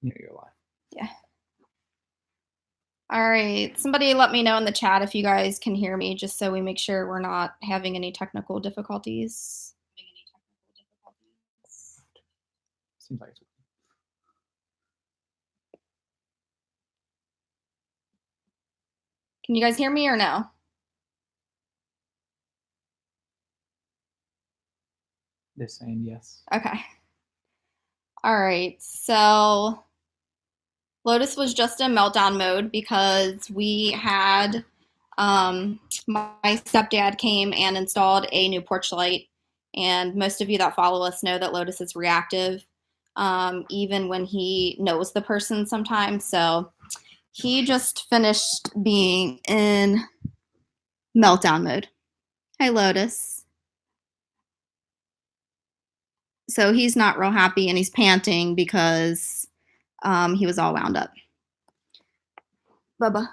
You're alive. Yeah. All right. Somebody let me know in the chat if you guys can hear me, just so we make sure we're not having any technical difficulties. Seems like it's Can you guys hear me or no? They're saying yes. Okay. All right. So Lotus was just in meltdown mode because we had my stepdad came and installed a new porch light. And most of you that follow us know that Lotus is reactive, even when he knows the person sometimes. So he just finished being in meltdown mode. Hi, Lotus. So he's not real happy and he's panting because he was all wound up. Bubba.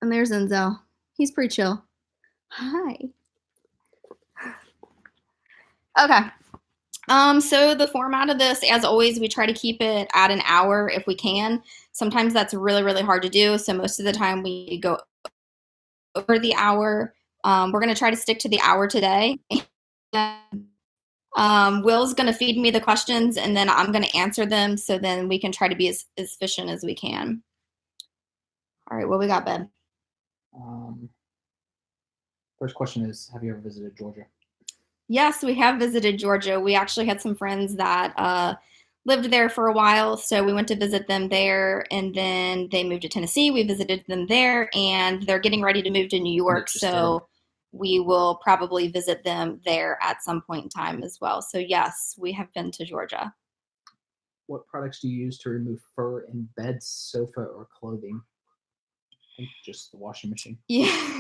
And there's Enzo. He's pretty chill. Hi. Okay. So the format of this, as always, we try to keep it at an hour if we can. Sometimes that's really, really hard to do. So most of the time we go over the hour. We're going to try to stick to the hour today. Will's going to feed me the questions and then I'm going to answer them. So then we can try to be as efficient as we can. All right, what we got, Ben? First question is, have you ever visited Georgia? Yes, we have visited Georgia. We actually had some friends that lived there for a while, so we went to visit them there, and then they moved to Tennessee. We visited them there, and they're getting ready to move to New York, so we will probably visit them there at some point in time as well. So yes, we have been to Georgia. What products do you use to remove fur in beds, sofa, or clothing? I think just the washing machine. Yeah.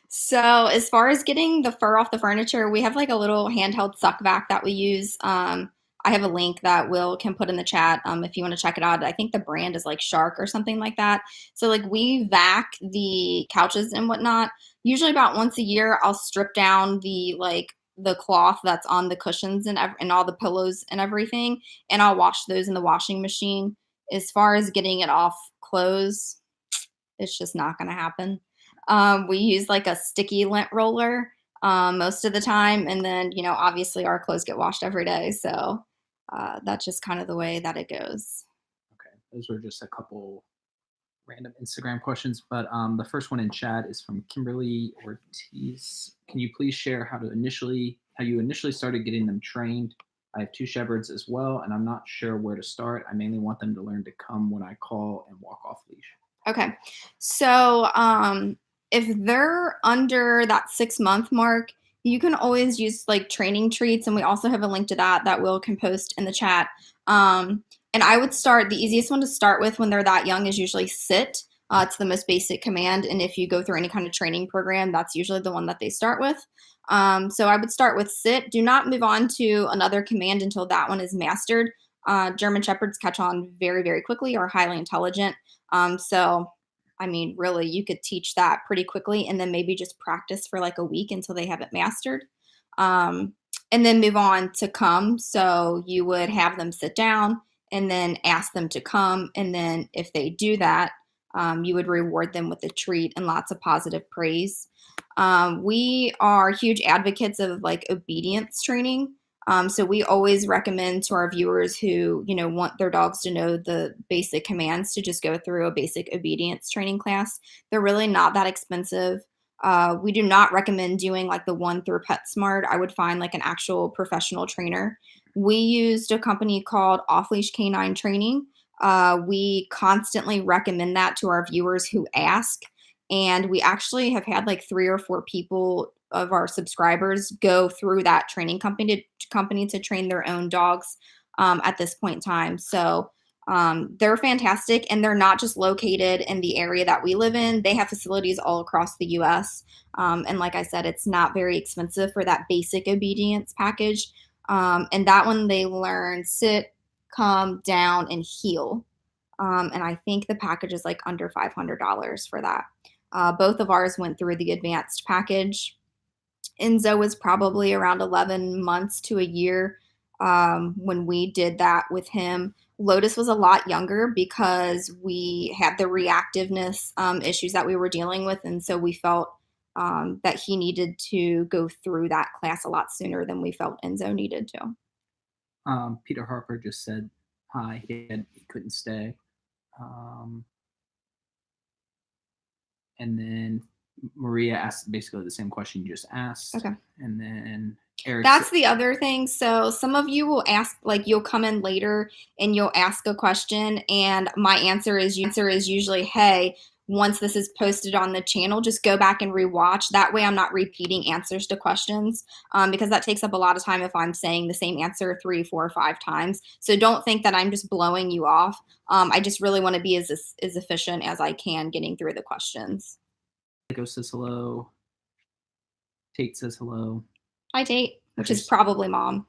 So as far as getting the fur off the furniture, we have like a little handheld suck vac that we use. I have a link that Will can put in the chat if you want to check it out. I think the brand is like Shark or something like that. So like we vac the couches and whatnot. Usually about once a year, I'll strip down the cloth that's on the cushions and all the pillows and everything, and I'll wash those in the washing machine. As far as getting it off clothes, it's just not going to happen. We use like a sticky lint roller most of the time. And then, obviously our clothes get washed every day. So that's just kind of the way that it goes. Okay. Those were just a couple random Instagram questions. But the first one in chat is from Kimberly Ortiz. Can you please share how you initially started getting them trained? I have 2 shepherds as well, and I'm not sure where to start. I mainly want them to learn to come when I call and walk off leash. Okay. So if they're under that 6-month mark, you can always use like training treats. And we also have a link to that Will can post in the chat. And I would start, the easiest one to start with when they're that young is usually sit. It's the most basic command. And if you go through any kind of training program, that's usually the one that they start with. So I would start with sit. Do not move on to another command until that one is mastered. German Shepherds catch on very, very quickly, are highly intelligent. So, I mean, really, you could teach that pretty quickly and then maybe just practice for like a week until they have it mastered. And then move on to come. So you would have them sit down and then ask them to come. And then if they do that, you would reward them with a treat and lots of positive praise. We are huge advocates of like obedience training. So we always recommend to our viewers who, want their dogs to know the basic commands to just go through a basic obedience training class. They're really not that expensive. We do not recommend doing like the one through PetSmart. I would find like an actual professional trainer. We used a company called OffLeash Canine Training. We constantly recommend that to our viewers who ask. And we actually have had like 3 or 4 people of our subscribers go through that training company to train their own dogs at this point in time. So they're fantastic, and they're not just located in the area that we live in. They have facilities all across the U.S. And like I said, it's not very expensive for that basic obedience package. And that one they learn sit, come, down, and heel. And I think the package is like under $500 for that. Both of ours went through the advanced package. Enzo was probably around 11 months to a year when we did that with him. Lotus was a lot younger because we had the reactiveness issues that we were dealing with, and so we felt that he needed to go through that class a lot sooner than we felt Enzo needed to. Peter Harper just said hi. He couldn't stay. Um, and then Maria asked basically the same question you just asked. Okay. And then Eric. That's the other thing. So some of you will ask, like you'll come in later and you'll ask a question, and my answer is usually, hey, once this is posted on the channel, just go back and rewatch. That way I'm not repeating answers to questions, because that takes up a lot of time if I'm saying the same answer 3, 4, 5 times. So don't think that I'm just blowing you off. I just really want to be as efficient as I can getting through the questions. Go says hello. Tate says hello. Hi, Tate, which is probably mom.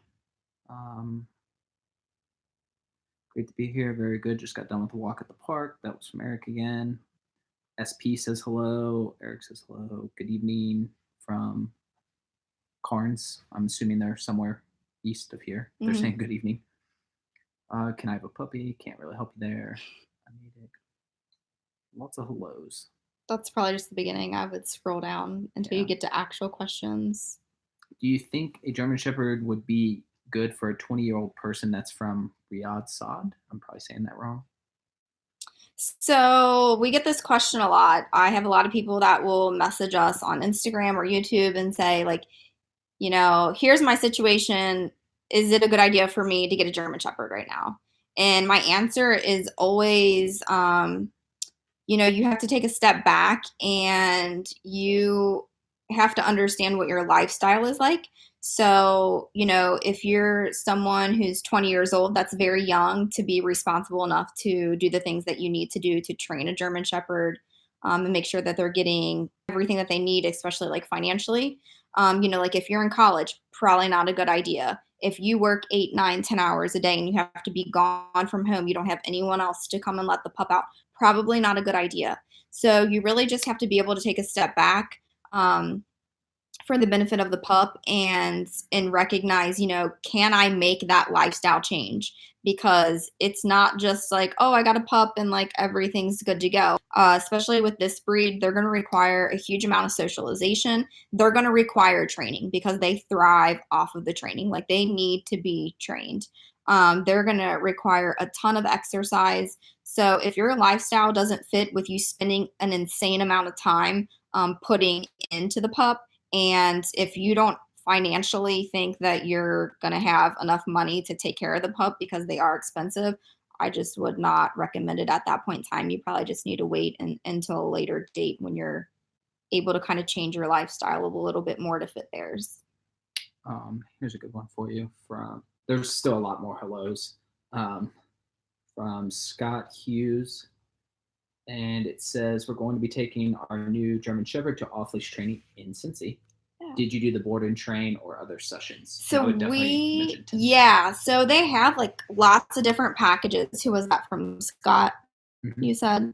Great to be here. Very good. Just got done with a walk at the park. That was from Eric again. SP says hello. Eric says hello. Good evening from Carnes. I'm assuming they're somewhere east of here. They're saying good evening. Can I have a puppy? Can't really help you there. I need it. Lots of hellos. That's probably just the beginning. I would scroll down until you get to actual questions. Do you think a German Shepherd would be good for a 20-year-old person that's from Riyadh Saad? I'm probably saying that wrong. So we get this question a lot. I have a lot of people that will message us on Instagram or YouTube and say, like, you know, here's my situation. Is it a good idea for me to get a German Shepherd right now? And my answer is always, you know, you have to take a step back and you have to understand what your lifestyle is like. So, you know, if you're someone who's 20 years old, that's very young to be responsible enough to do the things that you need to do to train a German Shepherd, and make sure that they're getting everything that they need, especially like financially. You know, like if you're in college, probably not a good idea. If you work 8, 9, 10 hours a day and you have to be gone from home, you don't have anyone else to come and let the pup out, probably not a good idea. So you really just have to be able to take a step back, for the benefit of the pup, and recognize, you know, can I make that lifestyle change? Because it's not just like, oh, I got a pup and like everything's good to go. Especially with this breed, they're going to require a huge amount of socialization. They're going to require training because they thrive off of the training. Like they need to be trained. They're going to require a ton of exercise. So if your lifestyle doesn't fit with you spending an insane amount of time putting into the pup, and if you don't financially think that you're going to have enough money to take care of the pup because they are expensive, I just would not recommend it at that point in time. You probably just need to wait until a later date when you're able to kind of change your lifestyle a little bit more to fit theirs. Here's a good one for you. There's still a lot more hellos. From Scott Hughes. And it says, we're going to be taking our new German Shepherd to OffLeash Training in Cincy. Yeah. Did you do the board and train or other sessions? So so they have like lots of different packages. Who was that from, Scott? You said.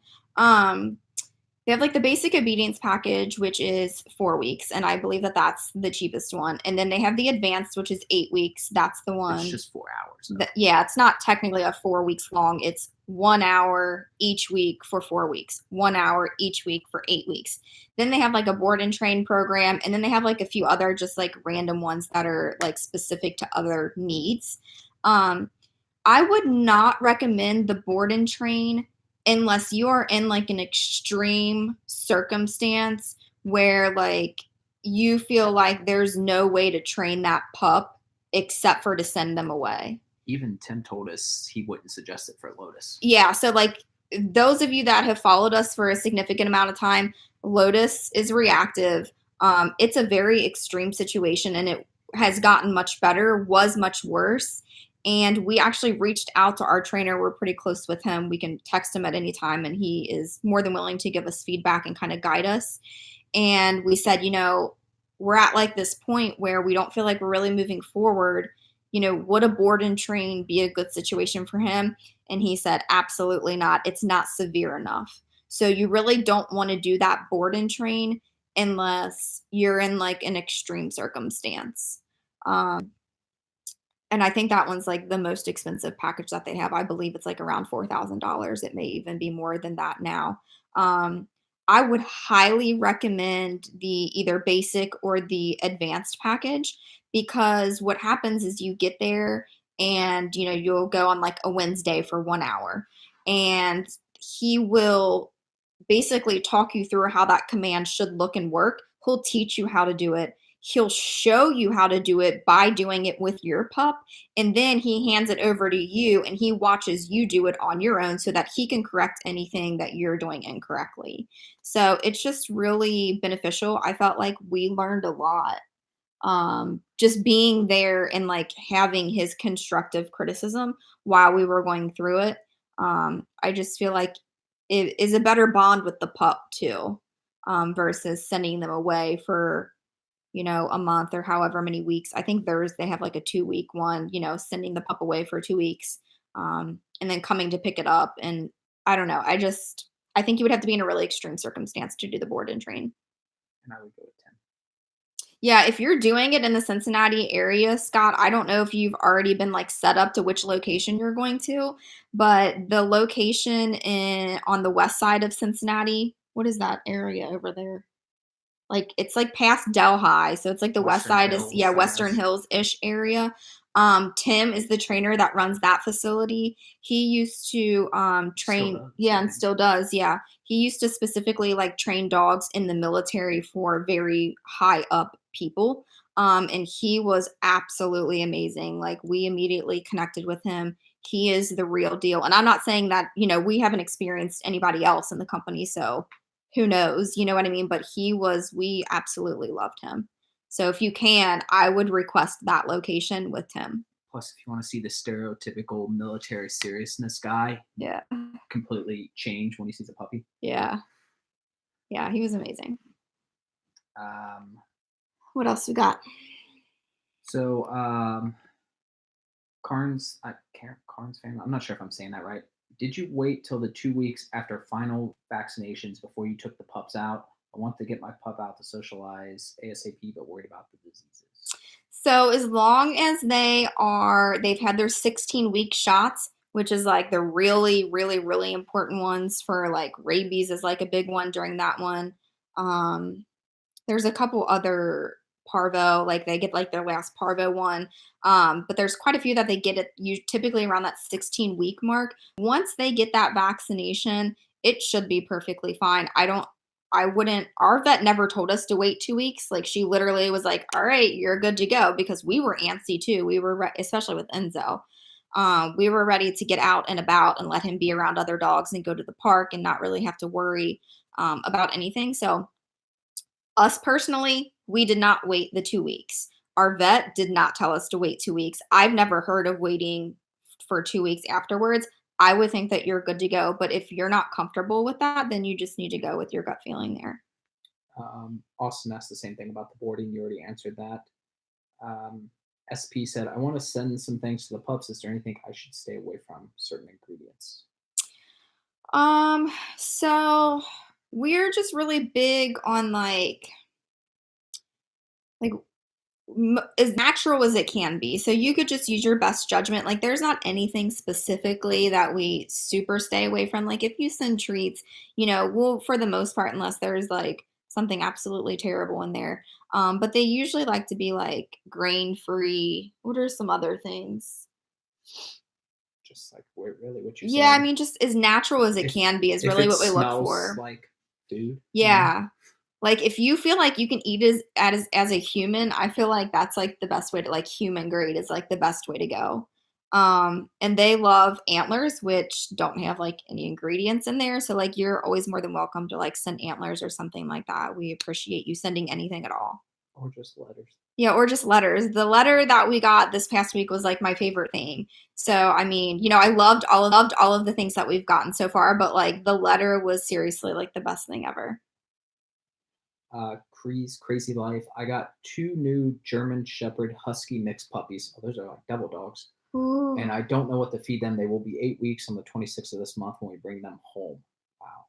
They have like the basic obedience package, which is 4 weeks, and I believe that that's the cheapest one. And then they have the advanced, which is 8 weeks. That's the one. It's just 4 hours. Yeah, it's not technically a 4 weeks long. It's 1 hour each week for 4 weeks, 1 hour each week for 8 weeks. Then they have like a board and train program, and then they have like a few other just like random ones that are like specific to other needs. I would not recommend the board and train unless you are in like an extreme circumstance where like you feel like there's no way to train that pup except for to send them away. Even Tim told us he wouldn't suggest it for Lotus. Yeah, so like those of you that have followed us for a significant amount of time, Lotus is reactive. It's a very extreme situation, and it has gotten much better, was much worse. And we actually reached out to our trainer. We're pretty close with him. We can text him at any time, and he is more than willing to give us feedback and kind of guide us. And we said, you know, we're at like this point where we don't feel like we're really moving forward. You know, would a board and train be a good situation for him? And he said, absolutely not. It's not severe enough. So you really don't want to do that board and train unless you're in like an extreme circumstance. And I think that one's like the most expensive package that they have. I believe it's like around $4,000. It may even be more than that now. Um, I would highly recommend the either basic or the advanced package, because what happens is you get there and you'll go on like a Wednesday for 1 hour, and he will basically talk you through how that command should look and work. He'll teach you how to do it. He'll show you how to do it by doing it with your pup. And then he hands it over to you and he watches you do it on your own so that he can correct anything that you're doing incorrectly. So it's just really beneficial. I felt like we learned a lot, just being there and like having his constructive criticism while we were going through it. I just feel like it is a better bond with the pup too, versus sending them away for a month or however many weeks. I think they have like a 2 week one, sending the pup away for 2 weeks, and then coming to pick it up. And I don't know. I think you would have to be in a really extreme circumstance to do the board and train. And I would go with 10. Yeah, if you're doing it in the Cincinnati area, Scott, I don't know if you've already been like set up to which location you're going to, but the location on the west side of Cincinnati, what is that area over there? Like it's like past Delhi, so it's like the west Western side is, Hills, yeah, I Western guess. Hills-ish area. Tim is the trainer that runs that facility. He used to Still train, does, yeah, I and think. still does, yeah. He used to specifically like train dogs in the military for very high up people. And he was absolutely amazing. Like we immediately connected with him. He is the real deal. And I'm not saying that, we haven't experienced anybody else in the company, so who knows, you know what I mean? But we absolutely loved him. So if you can, I would request that location with Tim. Plus, if you want to see the stereotypical military seriousness guy Yeah. completely change when he sees a puppy. Yeah. Yeah. He was amazing. Um, What else we got? so, Carnes family, I'm not sure if I'm saying that right. Did you wait till the 2 weeks after final vaccinations before you took the pups out? I want to get my pup out to socialize ASAP, but worried about the diseases. So as long as they've had their 16-week shots, which is like the really, really, really important ones for like rabies is like a big one during that one. Um, There's a couple other parvo, like they get like their last parvo one. But there's quite a few that they get at you typically around that 16-week mark. Once they get that vaccination, it should be perfectly fine. I wouldn't, our vet never told us to wait 2 weeks. Like she literally was like, all right, you're good to go, because we were antsy too. We were, especially with Enzo. We were ready to get out and about and let him be around other dogs and go to the park and not really have to worry about anything. So us personally, we did not wait the 2 weeks. Our vet did not tell us to wait 2 weeks. I've never heard of waiting for 2 weeks afterwards. I would think that you're good to go. But if you're not comfortable with that, then you just need to go with your gut feeling there. Austin asked the same thing about the boarding. You already answered that. Um, SP said, I want to send some things to the pups. Is there anything I should stay away from? Certain ingredients. So we're just really big on like as natural as it can be. So you could just use your best judgment. Like there's not anything specifically that we super stay away from. Like if you send treats, we'll for the most part, unless there's like something absolutely terrible in there. But they usually like to be like grain free. What are some other things? Just like really what you Yeah, I said. mean, just as natural as it If can be is if really it what we look smells for. like food, Yeah. Like, if you feel like you can eat as a human, I feel like that's, like, the best way to like, human grade is, like, the best way to go. And they love antlers, which don't have, like, any ingredients in there, so, like, you're always more than welcome to, like, send antlers or something like that. We appreciate you sending anything at all. or just letters. Yeah, or just letters. The letter that we got this past week was, like, my favorite thing. So, I mean, I loved all of the things that we've gotten so far, but, like, the letter was seriously, like, the best thing ever. Cree's Crazy Life. I got two new German Shepherd Husky mixed puppies. Oh, those are like double dogs. Ooh. And I don't know what to feed them. They will be 8 weeks on the 26th of this month when we bring them home. Wow.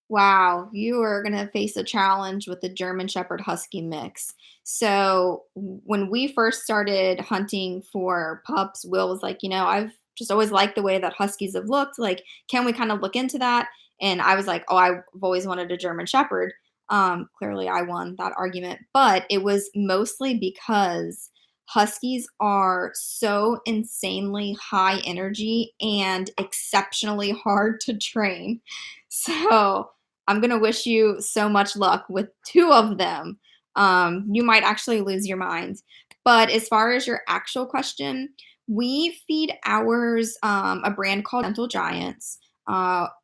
Wow, you are going to face a challenge with the German Shepherd Husky mix. So, when we first started hunting for pups, Will was like, I've just always liked the way that Huskies have looked. Like, can we kind of look into that? And I was like, oh, I've always wanted a German Shepherd. Clearly, I won that argument, but it was mostly because Huskies are so insanely high energy and exceptionally hard to train. So, I'm gonna wish you so much luck with two of them. You might actually lose your mind. But as far as your actual question, we feed ours a brand called Gentle Giants.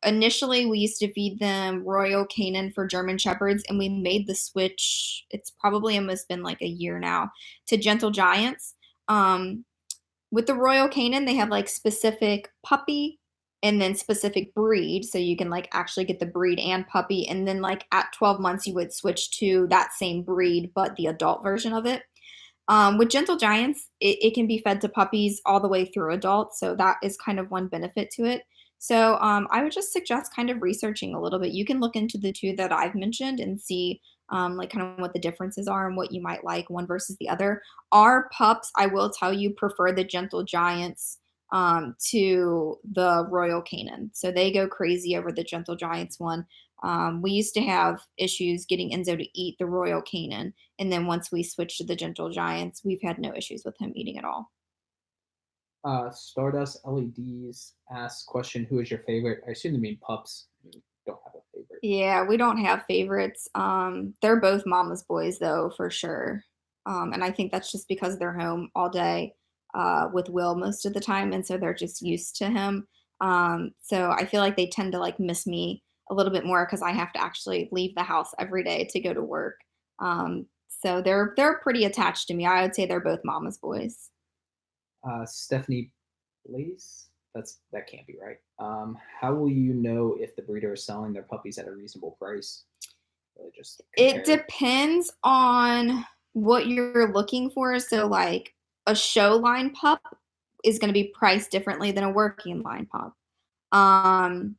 Initially, we used to feed them Royal Canin for German Shepherds, and we made the switch. It's probably almost been like a year now to Gentle Giants. Um, with the Royal Canin, they have like specific puppy and then specific breed. So you can like actually get the breed and puppy. And then like at 12 months, you would switch to that same breed, but the adult version of it. With Gentle Giants, it can be fed to puppies all the way through adults. So that is kind of one benefit to it. So I would just suggest kind of researching a little bit. You can look into the two that I've mentioned and see like kind of what the differences are and what you might like one versus the other. Our pups, I will tell you, prefer the Gentle Giants to the Royal Canin. So they go crazy over the Gentle Giants one. We used to have issues getting Enzo to eat the Royal Canin. And then once we switched to the Gentle Giants, we've had no issues with him eating at all. Stardust LEDs asks question, who is your favorite? I assume they mean pups. You don't have a favorite. Yeah, we don't have favorites. They're both mama's boys though, for sure. And I think that's just because they're home all day with Will most of the time, and so they're just used to him. So I feel like they tend to like miss me a little bit more because I have to actually leave the house every day to go to work. So they're pretty attached to me. I would say they're both mama's boys. Stephanie Blaze, that can't be right. How will you know if the breeder is selling their puppies at a reasonable price? Really just It compare. depends on what you're looking for. So, like a show line pup is going to be priced differently than a working line pup. Um,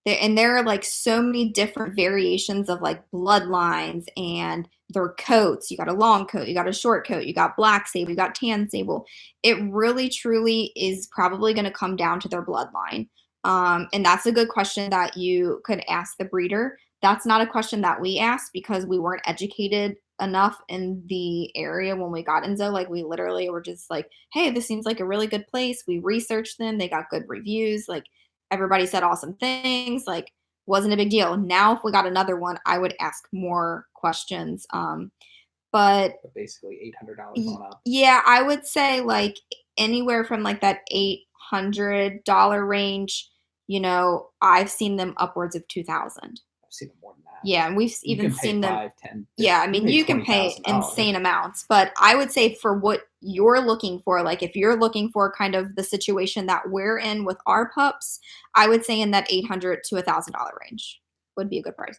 there are like so many different variations of like bloodlines and their coats. You got a long coat, you got a short coat, you got black sable, you got tan sable. It really truly is probably going to come down to their bloodline. And that's a good question that you could ask the breeder. That's not a question that we asked because we weren't educated enough in the area when we got Enzo. Like we literally were just like, hey, this seems like a really good place. We researched them. They got good reviews. Like everybody said awesome things. Like wasn't a big deal. Now, if we got another one, I would ask more questions. But But basically $800 on up. yeah, I would say like anywhere from like that $800 range. I've seen them upwards of 2,000. I've seen them more than that. Yeah, and we've You even can pay seen them. 5, 10. Yeah, I mean, you can pay insane amounts, but I would say for what you're looking for, like if you're looking for kind of the situation that we're in with our pups, I would say in that $800 to $1,000 range would be a good price.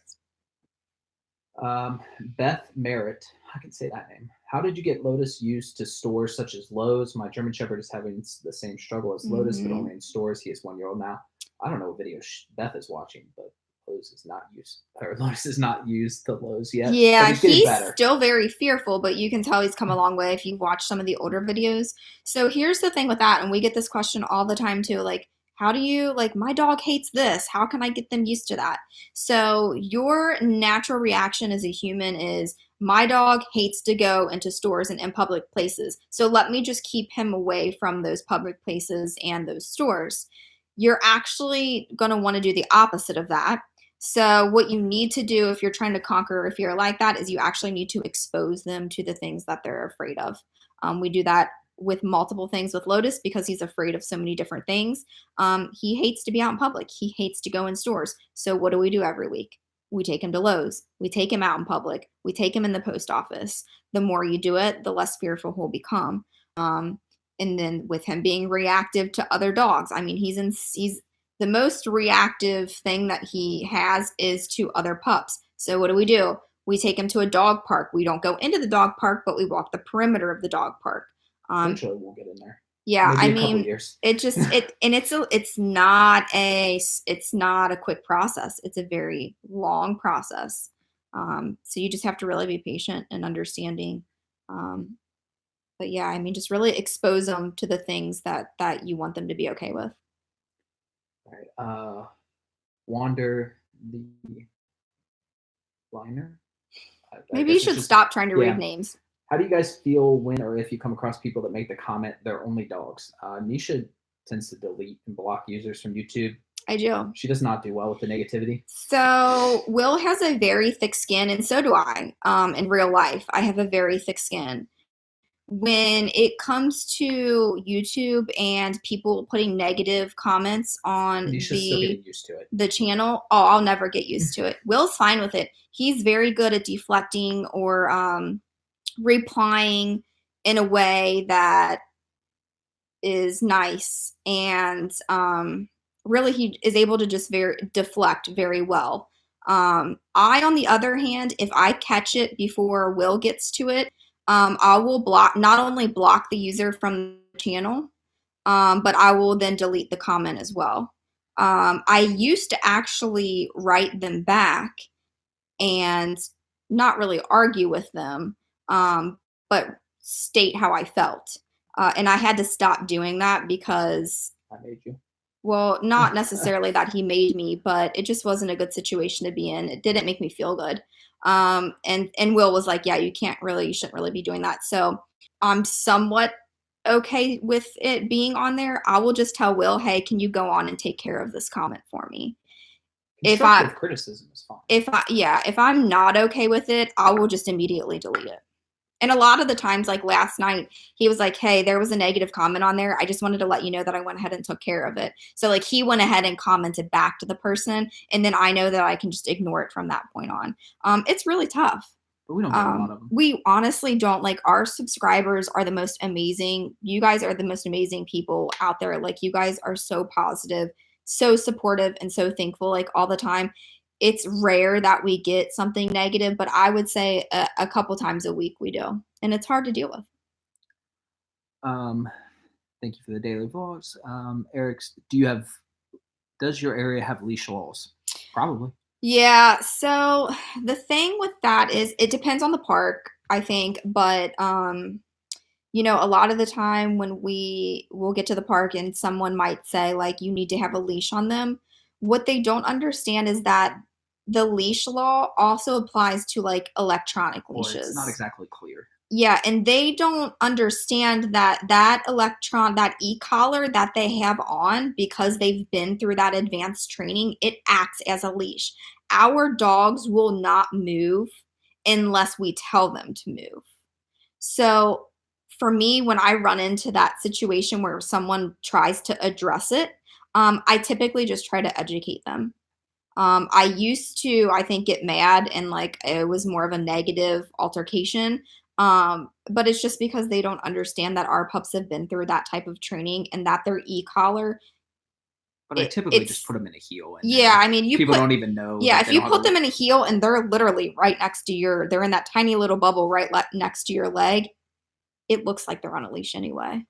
Beth Merritt, I can say that name. How did you get Lotus used to stores such as Lowe's? My German Shepherd is having the same struggle as Lotus, but only in stores. He is 1 year old now. I don't know what video Beth is watching, but Lowe's is not used, or Lotus is not used to Lowe's yet. Yeah, he's better. still very fearful, but you can tell he's come a long way if you watch some of the older videos. So here's the thing with that, and we get this question all the time too, like, how do you, like, my dog hates this. How can I get them used to that? So your natural reaction as a human is, my dog hates to go into stores and in public places. So let me just keep him away from those public places and those stores. You're actually going to want to do the opposite of that. So what you need to do if you're trying to conquer a fear like that is you actually need to expose them to the things that they're afraid of. We do that with multiple things with Lotus because he's afraid of so many different things. He hates to be out in public. He hates to go in stores. So what do we do every week? We take him to Lowe's. We take him out in public. We take him in the post office. The more you do it, the less fearful he'll become. And then with him being reactive to other dogs, I mean, he's the most reactive thing that he has is to other pups. So what do? We take him to a dog park. We don't go into the dog park, but we walk the perimeter of the dog park. Eventually we'll get in there. Yeah, Maybe I a couple mean, years. it's not a quick process. It's a very long process. So you just have to really be patient and understanding. Um, but yeah, I mean, just really expose them to the things that you want them to be okay with. All right. Wander the liner. I Maybe you guess it's should just stop trying to read yeah. names. How do you guys feel when or if you come across people that make the comment they're only dogs? Nisha tends to delete and block users from YouTube. I do. She does not do well with the negativity. So Will has a very thick skin, and so do I. In real life, I have a very thick skin. When it comes to YouTube and people putting negative comments on Nisha's still getting used to it. the channel, oh, I'll never get used to it. Will's fine with it. He's very good at deflecting or replying in a way that is nice, and really he is able to just very deflect very well. I, on the other hand, if I catch it before Will gets to it, I will not only block the user from the channel, but I will then delete the comment as well. I used to actually write them back and not really argue with them, but state how I felt. And I had to stop doing that because, I made you. well, not necessarily that he made me, but it just wasn't a good situation to be in. It didn't make me feel good. And Will was like, "Yeah, you shouldn't really be doing that." So I'm somewhat okay with it being on there. I will just tell Will, "Hey, can you go on and take care of this comment for me?" If I Constructive criticism is fine. if I'm not okay with it, I will just immediately delete it. And a lot of the times, like last night, he was like, "Hey, there was a negative comment on there. I just wanted to let you know that I went ahead and took care of it." So like he went ahead and commented back to the person, and then I know that I can just ignore it from that point on. It's really tough. But we don't get a lot of them. We honestly don't. Like, our subscribers are the most amazing. You guys are the most amazing people out there. Like, you guys are so positive, so supportive, and so thankful, like, all the time. It's rare that we get something negative, but I would say a couple times a week we do, and it's hard to deal with. Thank you for the daily vlogs. Eric's, does your area have leash laws? Probably. Yeah, so the thing with that is it depends on the park, I think, but a lot of the time when we will get to the park and someone might say like you need to have a leash on them, what they don't understand is that the leash law also applies to like electronic Or it's not leashes. exactly clear. Yeah, and they don't understand that e-collar that they have on, because they've been through that advanced training, it acts as a leash. Our dogs will not move unless we tell them to move. So for me, when I run into that situation where someone tries to address it, I typically just try to educate them. I used to, I think, get mad and like it was more of a negative altercation. But it's just because they don't understand that our pups have been through that type of training and that their e-collar, But I typically just it's, put them in a heel, and yeah, then I mean, people don't even know. yeah, That if they you don't have put them in a heel and they're literally right next to they're in that tiny little bubble right next to your leg, it looks like they're on a leash anyway.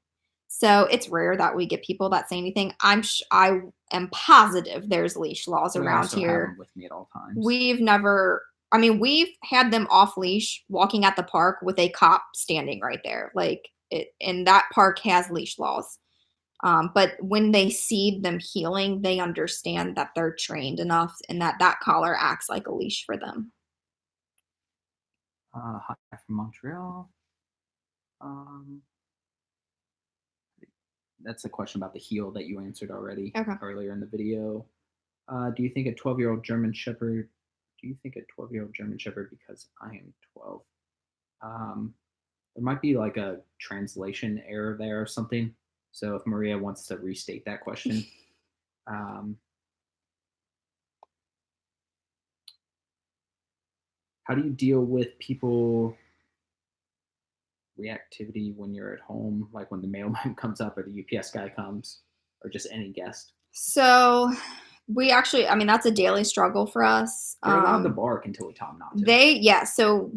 So it's rare that we get people that say anything. I am positive there's leash laws But I around also have them here. with me at all times. We've had them off leash walking at the park with a cop standing right there. Like it, and that park has leash laws. But when they see them healing, they understand that they're trained enough and that collar acts like a leash for them. Hi from Montreal. Um, that's a question about the heel that you answered already Okay. earlier in the video. Do you think a 12-year-old German Shepherd? Do you think a 12-year-old German Shepherd? Because I am 12. There might be like a translation error there or something. So if Maria wants to restate that question. How do you deal with people reactivity when you're at home, like when the mailman comes up or the UPS guy comes or just any guest? So We actually, I mean, that's a daily struggle for us. They're allowed to bark until we tell them not to.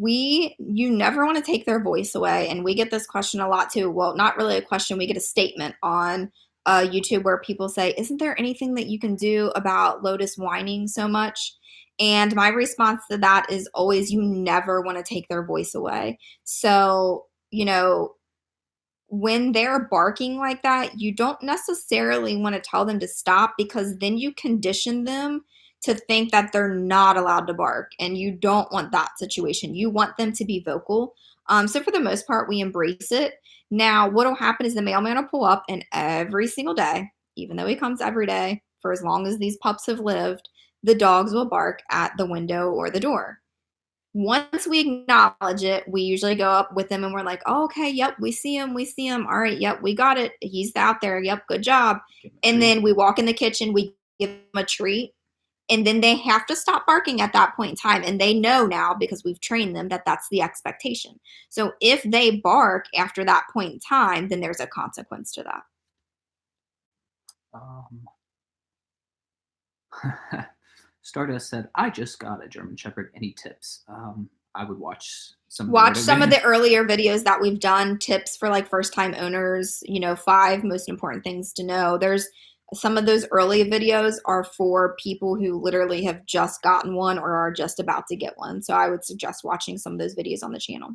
You never want to take their voice away. And we get this question a lot too. Well, not really a question. We get a statement on YouTube where people say, isn't there anything that you can do about Lotus whining so much? And my response to that is always, you never want to take their voice away. So, when they're barking like that, you don't necessarily want to tell them to stop, because then you condition them to think that they're not allowed to bark, and you don't want that situation. You want them to be vocal. So for the most part, we embrace it. Now, what will happen is the mailman will pull up, and every single day, even though he comes every day for as long as these pups have lived, the dogs will bark at the window or the door. Once we acknowledge it, we usually go up with them and we're like, oh, okay, yep, we see him. All right, yep, we got it. He's out there. Yep, good job. And then we walk in the kitchen, we give them a treat, and then they have to stop barking at that point in time. And they know now, because we've trained them, that that's the expectation. So if they bark after that point in time, then there's a consequence to that. Stardust said, I just got a German Shepherd. Any tips? I would watch some of the earlier videos that we've done, tips for like first time owners, 5 most important things to know. There's some of those early videos are for people who literally have just gotten one or are just about to get one. So I would suggest watching some of those videos on the channel.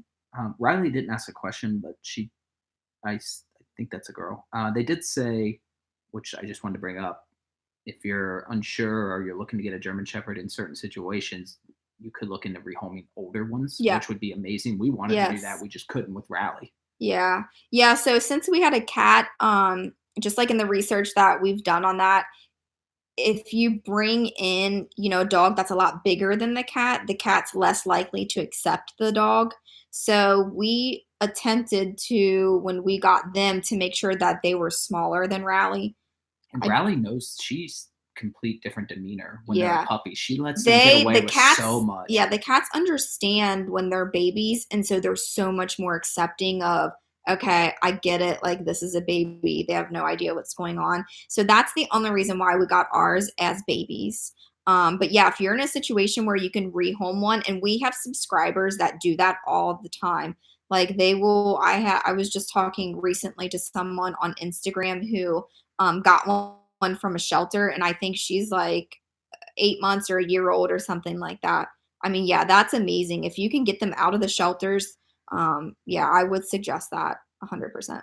Riley didn't ask a question, but I think that's a girl. They did say, which I just wanted to bring up, if you're unsure or you're looking to get a German Shepherd in certain situations, you could look into rehoming older ones, which would be amazing. We wanted to do that. We just couldn't with Rally. Yeah. So since we had a cat, just like in the research that we've done on that, if you bring in, a dog that's a lot bigger than the cat's less likely to accept the dog. So we attempted to, when we got them, to make sure that they were smaller than Rally. And Rally knows she's complete different demeanor when they're a puppy. She lets them get away with so much. Yeah, the cats understand when they're babies, and so they're so much more accepting of, okay, I get it. Like, this is a baby. They have no idea what's going on. So that's the only reason why we got ours as babies. But yeah, if you're in a situation where you can rehome one, and we have subscribers that do that all the time. Like they will, I was just talking recently to someone on Instagram who got one from a shelter, and I think she's like 8 months or a year old or something like that. I mean, yeah, that's amazing. If you can get them out of the shelters, yeah, I would suggest that 100%.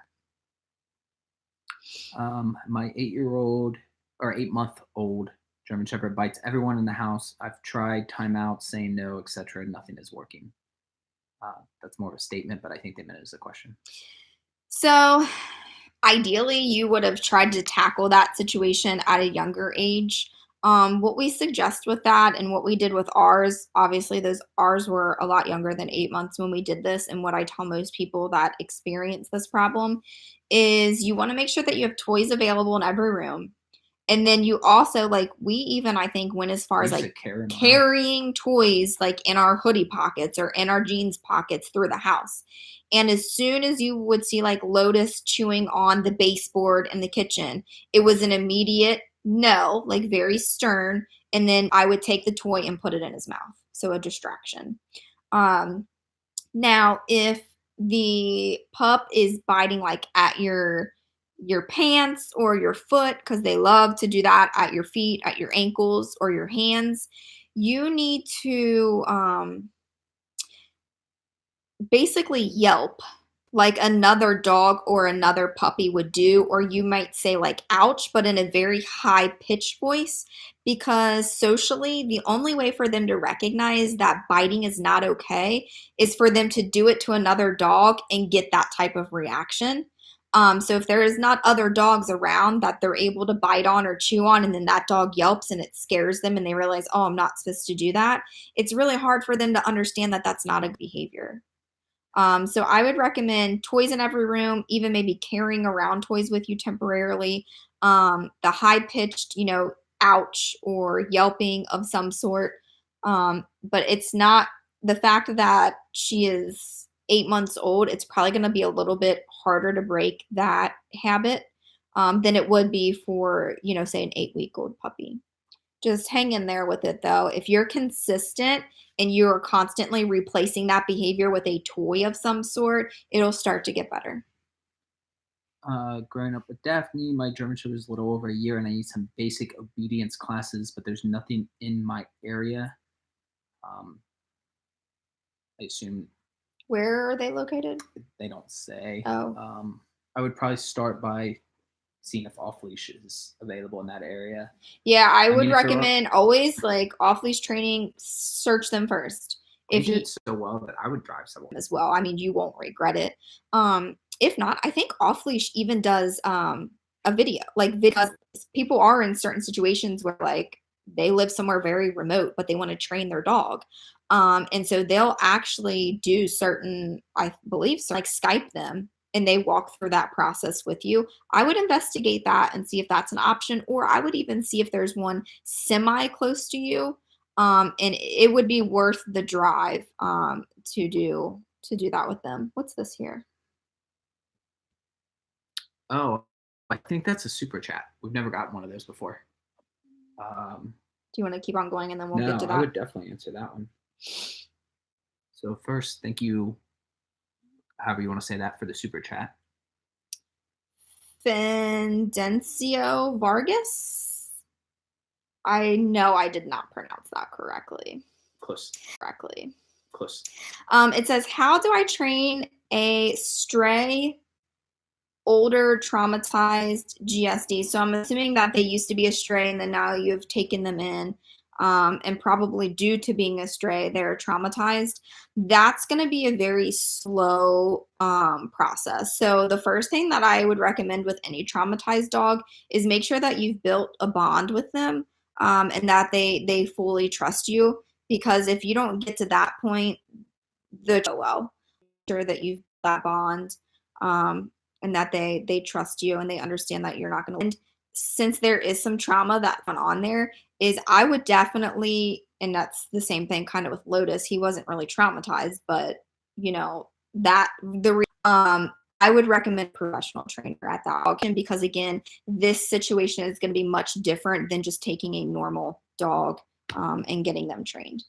My 8-year-old or 8-month-old German Shepherd bites everyone in the house. I've tried timeout, saying no, etc. Nothing is working. That's more of a statement, but I think they meant it as a question. So ideally, you would have tried to tackle that situation at a younger age. What we suggest with that, and what we did with ours, obviously ours were a lot younger than 8 months when we did this. And what I tell most people that experience this problem is you want to make sure that you have toys available in every room. And then you also, like, we even, I think, went as far as like carrying toys like in our hoodie pockets or in our jeans pockets through the house. And as soon as you would see like Lotus chewing on the baseboard in the kitchen, it was an immediate no, like very stern. And then I would take the toy and put it in his mouth. So a distraction. Now, if the pup is biting like at your pants or your foot, because they love to do that at your feet, at your ankles, or your hands, you need to basically yelp like another dog or another puppy would do, or you might say like ouch, but in a very high pitched voice, because socially the only way for them to recognize that biting is not okay is for them to do it to another dog and get that type of reaction. So if there is not other dogs around that they're able to bite on or chew on, and then that dog yelps and it scares them and they realize, oh, I'm not supposed to do that, it's really hard for them to understand that that's not a good behavior. So I would recommend toys in every room, even maybe carrying around toys with you temporarily. The high-pitched, ouch or yelping of some sort. But it's not the fact that she is 8 months old. It's probably going to be a little bit harder to break that habit than it would be for, say, an 8-week-old puppy. Just hang in there with it, though. If you're consistent and you're constantly replacing that behavior with a toy of some sort, it'll start to get better. Growing up with Daphne, my German Shepherd is a little over a year, and I need some basic obedience classes, but there's nothing in my area. Um, I assume Where are they located? they don't say. Oh. I would probably start by seeing if off-leash is available in that area. Yeah, I would mean, if there are- recommend always like off-leash training, search them first. They If you did so well that I would drive someone. as well, I mean, you won't regret it. If not, I think off-leash even does a video. Like videos, people are in certain situations where like they live somewhere very remote, but they want to train their dog. And so they'll actually do certain, I believe, so like Skype them and they walk through that process with you. I would investigate that and see if that's an option, or I would even see if there's one semi close to you. And it would be worth the drive to do that with them. What's this here? Oh, I think that's a super chat. We've never gotten one of those before. Do you want to keep on going and then we'll No, get to that? I would definitely answer that one. So first, thank you, however you want to say that, for the super chat. Fendencio Vargas. I know I did not pronounce that correctly. Close. Close. It says, how do I train a stray older traumatized GSD? So I'm assuming that they used to be a stray and then now you've taken them in, and probably due to being a stray, they're traumatized. That's going to be a very slow process. So the first thing that I would recommend with any traumatized dog is make sure that you've built a bond with them, and that they fully trust you. Because if you don't get to that point, sure that you've that bond, and that they trust you and they understand that you're not going to. And since there is some trauma that went on there, is I would definitely, and that's the same thing kind of with Lotus. He wasn't really traumatized, but that I would recommend a professional trainer at that dog, because again, this situation is going to be much different than just taking a normal dog and getting them trained.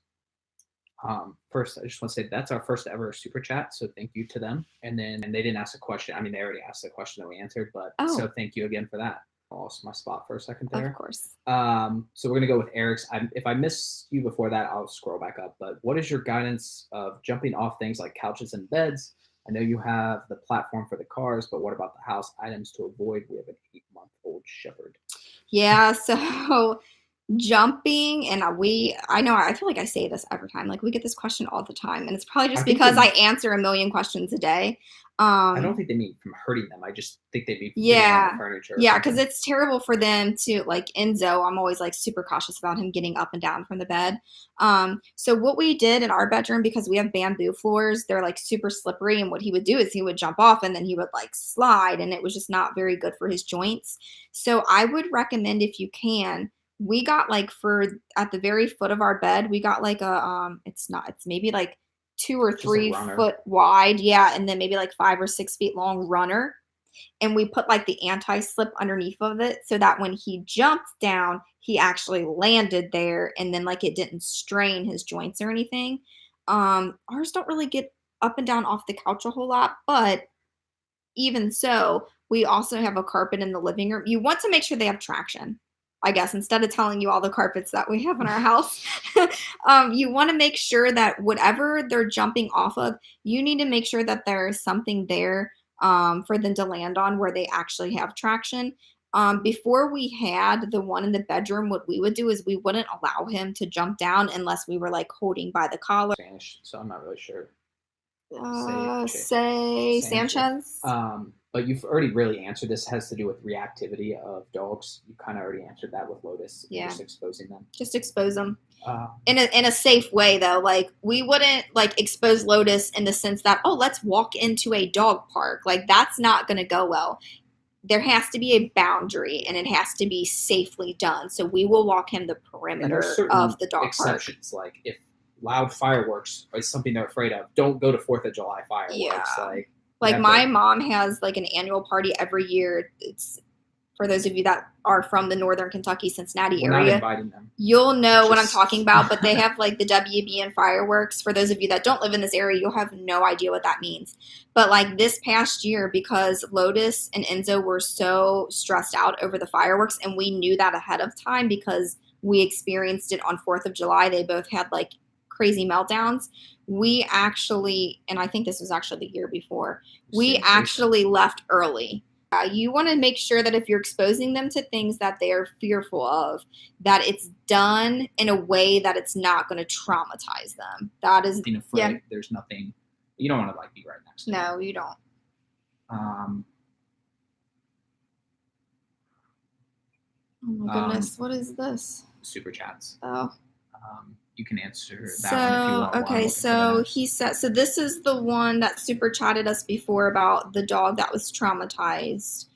First, I just want to say that's our first ever super chat, so thank you to them. And then they didn't ask a question. I mean, they already asked the question that we answered, but so thank you again for that. I lost my spot for a second there. Of course. So we're gonna go with Eric's. If I missed you before that, I'll scroll back up. But what is your guidance of jumping off things like couches and beds? I know you have the platform for the cars, but what about the house items to avoid? We have an 8-month-old shepherd. Yeah, so jumping, and I know I feel like I say this every time, like we get this question all the time, and it's probably just because I answer a million questions a day. I don't think they mean from hurting them. I just think they mean from getting on the furniture. Yeah, because it's terrible for them to, like Enzo, I'm always like super cautious about him getting up and down from the bed. So what we did in our bedroom, because we have bamboo floors, they're like super slippery, and what he would do is he would jump off and then he would like slide, and it was just not very good for his joints. So I would recommend, if you can, we got like at the very foot of our bed, we got like it's maybe like 2 or 3 foot wide, and then maybe like 5 or 6 feet long runner, and we put like the anti-slip underneath of it so that when he jumped down, he actually landed there, and then like it didn't strain his joints or anything. Ours don't really get up and down off the couch a whole lot, but even so, we also have a carpet in the living room. You want to make sure they have traction, I guess, instead of telling you all the carpets that we have in our house. You want to make sure that whatever they're jumping off of, you need to make sure that there's something there for them to land on where they actually have traction. Before we had the one in the bedroom, what we would do is we wouldn't allow him to jump down unless we were like holding by the collar. Spanish, so I'm not really sure. Say Sanchez. But you've already really answered this. It has to do with reactivity of dogs. You kind of already answered that with Lotus. Yeah. Just exposing them. Just expose them. In a safe way, though. Like, we wouldn't like expose Lotus in the sense that, oh, let's walk into a dog park. Like, that's not going to go well. There has to be a boundary, and it has to be safely done. So we will walk him the perimeter of the dog exceptions, park. Like if loud fireworks is something they're afraid of, don't go to 4th of July fireworks. Like my mom has like an annual party every year. It's for those of you that are from the northern Kentucky, Cincinnati We're not area, inviting them. you'll know what I'm Just- talking about. But they have like the WB and fireworks. For those of you that don't live in this area, you'll have no idea what that means. But like this past year, because Lotus and Enzo were so stressed out over the fireworks, and we knew that ahead of time because we experienced it on 4th of July. They both had like crazy meltdowns. We actually, and I think this was actually the year before, we actually left early. You want to make sure that if you're exposing them to things that they are fearful of, that it's done in a way that it's not going to traumatize them. That is, being afraid. Yeah. There's nothing. You don't want to like be right next to them. No, you don't. Oh my goodness, what is this? Super chats. Oh. You can answer that one if you want. Okay, so he said, so this is the one that super chatted us before about the dog that was traumatized.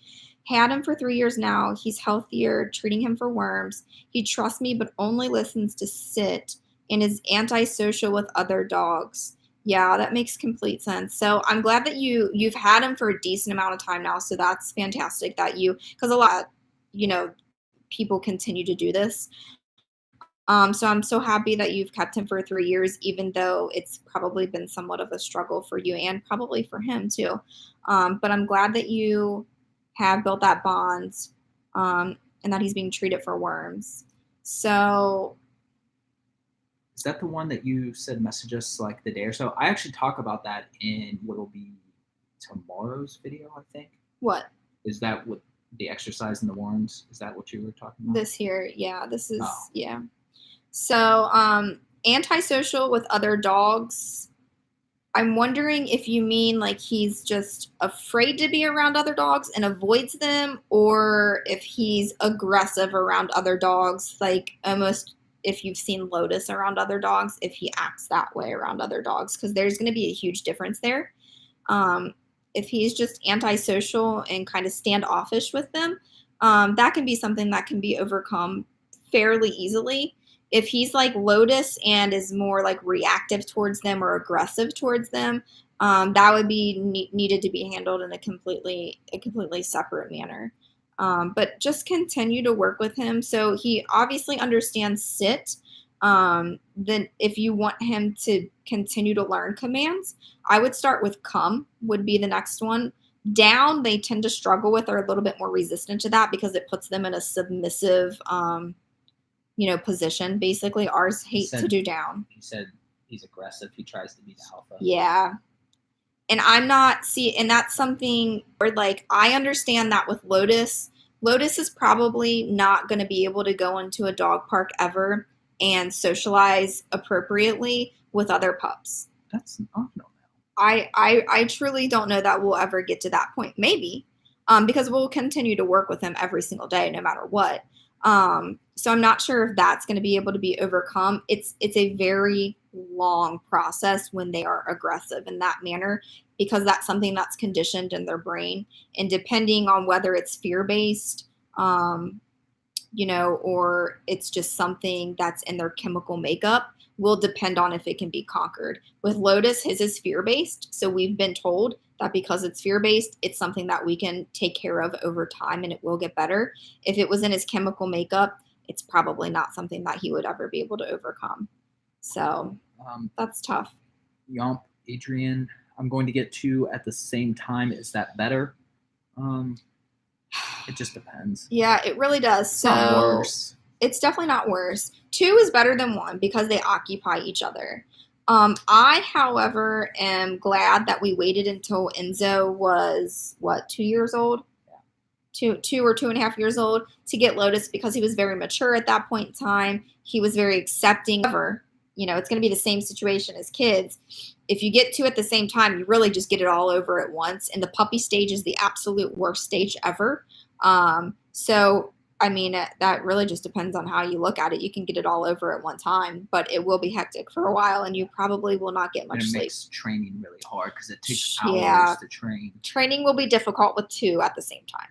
Had him for 3 years now. He's healthier, treating him for worms. He trusts me, but only listens to sit and is antisocial with other dogs. Yeah, that makes complete sense. So I'm glad that you've had him for a decent amount of time now. So that's fantastic that because a lot, people continue to do this. So I'm so happy that you've kept him for 3 years, even though it's probably been somewhat of a struggle for you and probably for him too. But I'm glad that you have built that bond and that he's being treated for worms. So is that the one that you said message us like the day or so? I actually talk about that in what will be tomorrow's video, I think. What? Is that what the exercise and the worms? Is that what you were talking about? This here, yeah. This is, yeah. So, antisocial with other dogs. I'm wondering if you mean like he's just afraid to be around other dogs and avoids them, or if he's aggressive around other dogs, like almost if you've seen Lotus around other dogs, if he acts that way around other dogs, because there's going to be a huge difference there. If he's just antisocial and kind of standoffish with them, that can be something that can be overcome fairly easily. If he's like Lotus and is more like reactive towards them or aggressive towards them, that would be needed to be handled in a completely separate manner. But just continue to work with him. So he obviously understands sit. Then if you want him to continue to learn commands, I would start with come would be the next one. Down, they tend to struggle with, or a little bit more resistant to that because it puts them in a submissive position. Basically, ours hate to do down. He said he's aggressive. He tries to be the alpha. Yeah. And and that's something where like, I understand that with Lotus. Lotus is probably not going to be able to go into a dog park ever and socialize appropriately with other pups. That's not normal. I truly don't know that we'll ever get to that point. Maybe, because we'll continue to work with him every single day, no matter what. So I'm not sure if that's going to be able to be overcome. It's a very long process when they are aggressive in that manner, because that's something that's conditioned in their brain. And depending on whether it's fear-based, or it's just something that's in their chemical makeup, will depend on if it can be conquered. With Lotus, his is fear-based. So we've been told that because it's fear-based, it's something that we can take care of over time and it will get better. If it was in his chemical makeup, it's probably not something that he would ever be able to overcome. So that's tough. Yomp, Adrian, I'm going to get 2 at the same time. Is that better? It just depends. Yeah, it really does. It's not worse. It's definitely not worse. 2 is better than 1 because they occupy each other. I, however, am glad that we waited until Enzo was, 2 years old? Yeah. 2 or 2.5 years old to get Lotus, because he was very mature at that point in time. He was very accepting of her. It's going to be the same situation as kids. If you get 2 at the same time, you really just get it all over at once. And the puppy stage is the absolute worst stage ever. So, I mean, that really just depends on how you look at it. You can get it all over at one time, but it will be hectic for a while, and you probably will not get much sleep. It makes training really hard because it takes hours to train. Training will be difficult with 2 at the same time,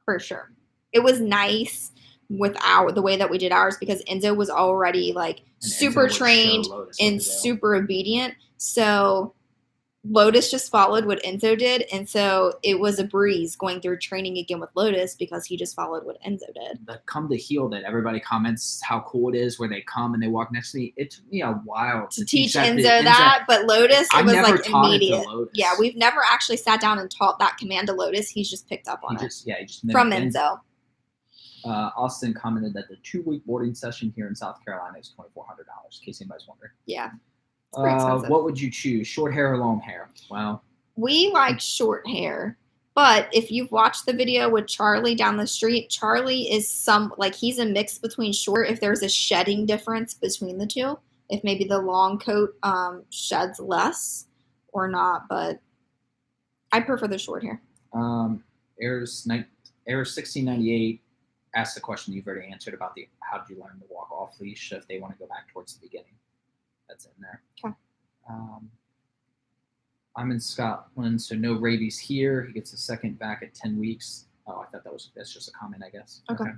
for sure. It was nice with the way that we did ours, because Enzo was already like super trained and super obedient. So Lotus just followed what Enzo did, and so it was a breeze going through training again with Lotus because he just followed what Enzo did. The come to heel that everybody comments how cool it is where they come and they walk next to me. It took me a while To teach that Enzo to that, but Lotus, I it was never like taught it to immediate. Lotus. Yeah, we've never actually sat down and taught that command to Lotus. He's just picked up on He it. just From mimicked it. Enzo. Austin commented that the 2-week boarding session here in South Carolina is $2,400. In case anybody's wondering. Yeah. It's pretty expensive. What would you choose, short hair or long hair? Well, we like short hair, but if you've watched the video with Charlie down the street, Charlie is he's a mix between short. If there's a shedding difference between the two, if maybe the long coat sheds less or not, but I prefer the short hair. Air's 1698 asked the question you've already answered about how did you learn to walk off leash. So if they want to go back towards the beginning, that's in there. Okay. I'm in Scotland, so no rabies here. He gets a second back at 10 weeks. Oh, I thought that's just a comment, I guess. Okay.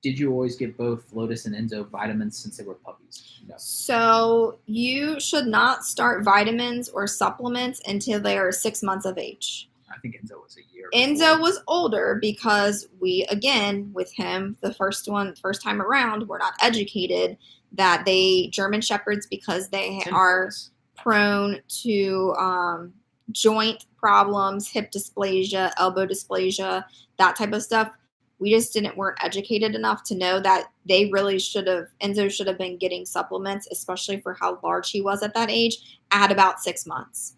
Did you always give both Lotus and Enzo vitamins since they were puppies? No. So you should not start vitamins or supplements until they are 6 months of age. I think Enzo was a year. Enzo was older because we, again, with him, the first time around, we're not educated that German Shepherds, because they are prone to joint problems, hip dysplasia, elbow dysplasia, that type of stuff. We just weren't educated enough to know that Enzo should have been getting supplements, especially for how large he was at that age, at about 6 months.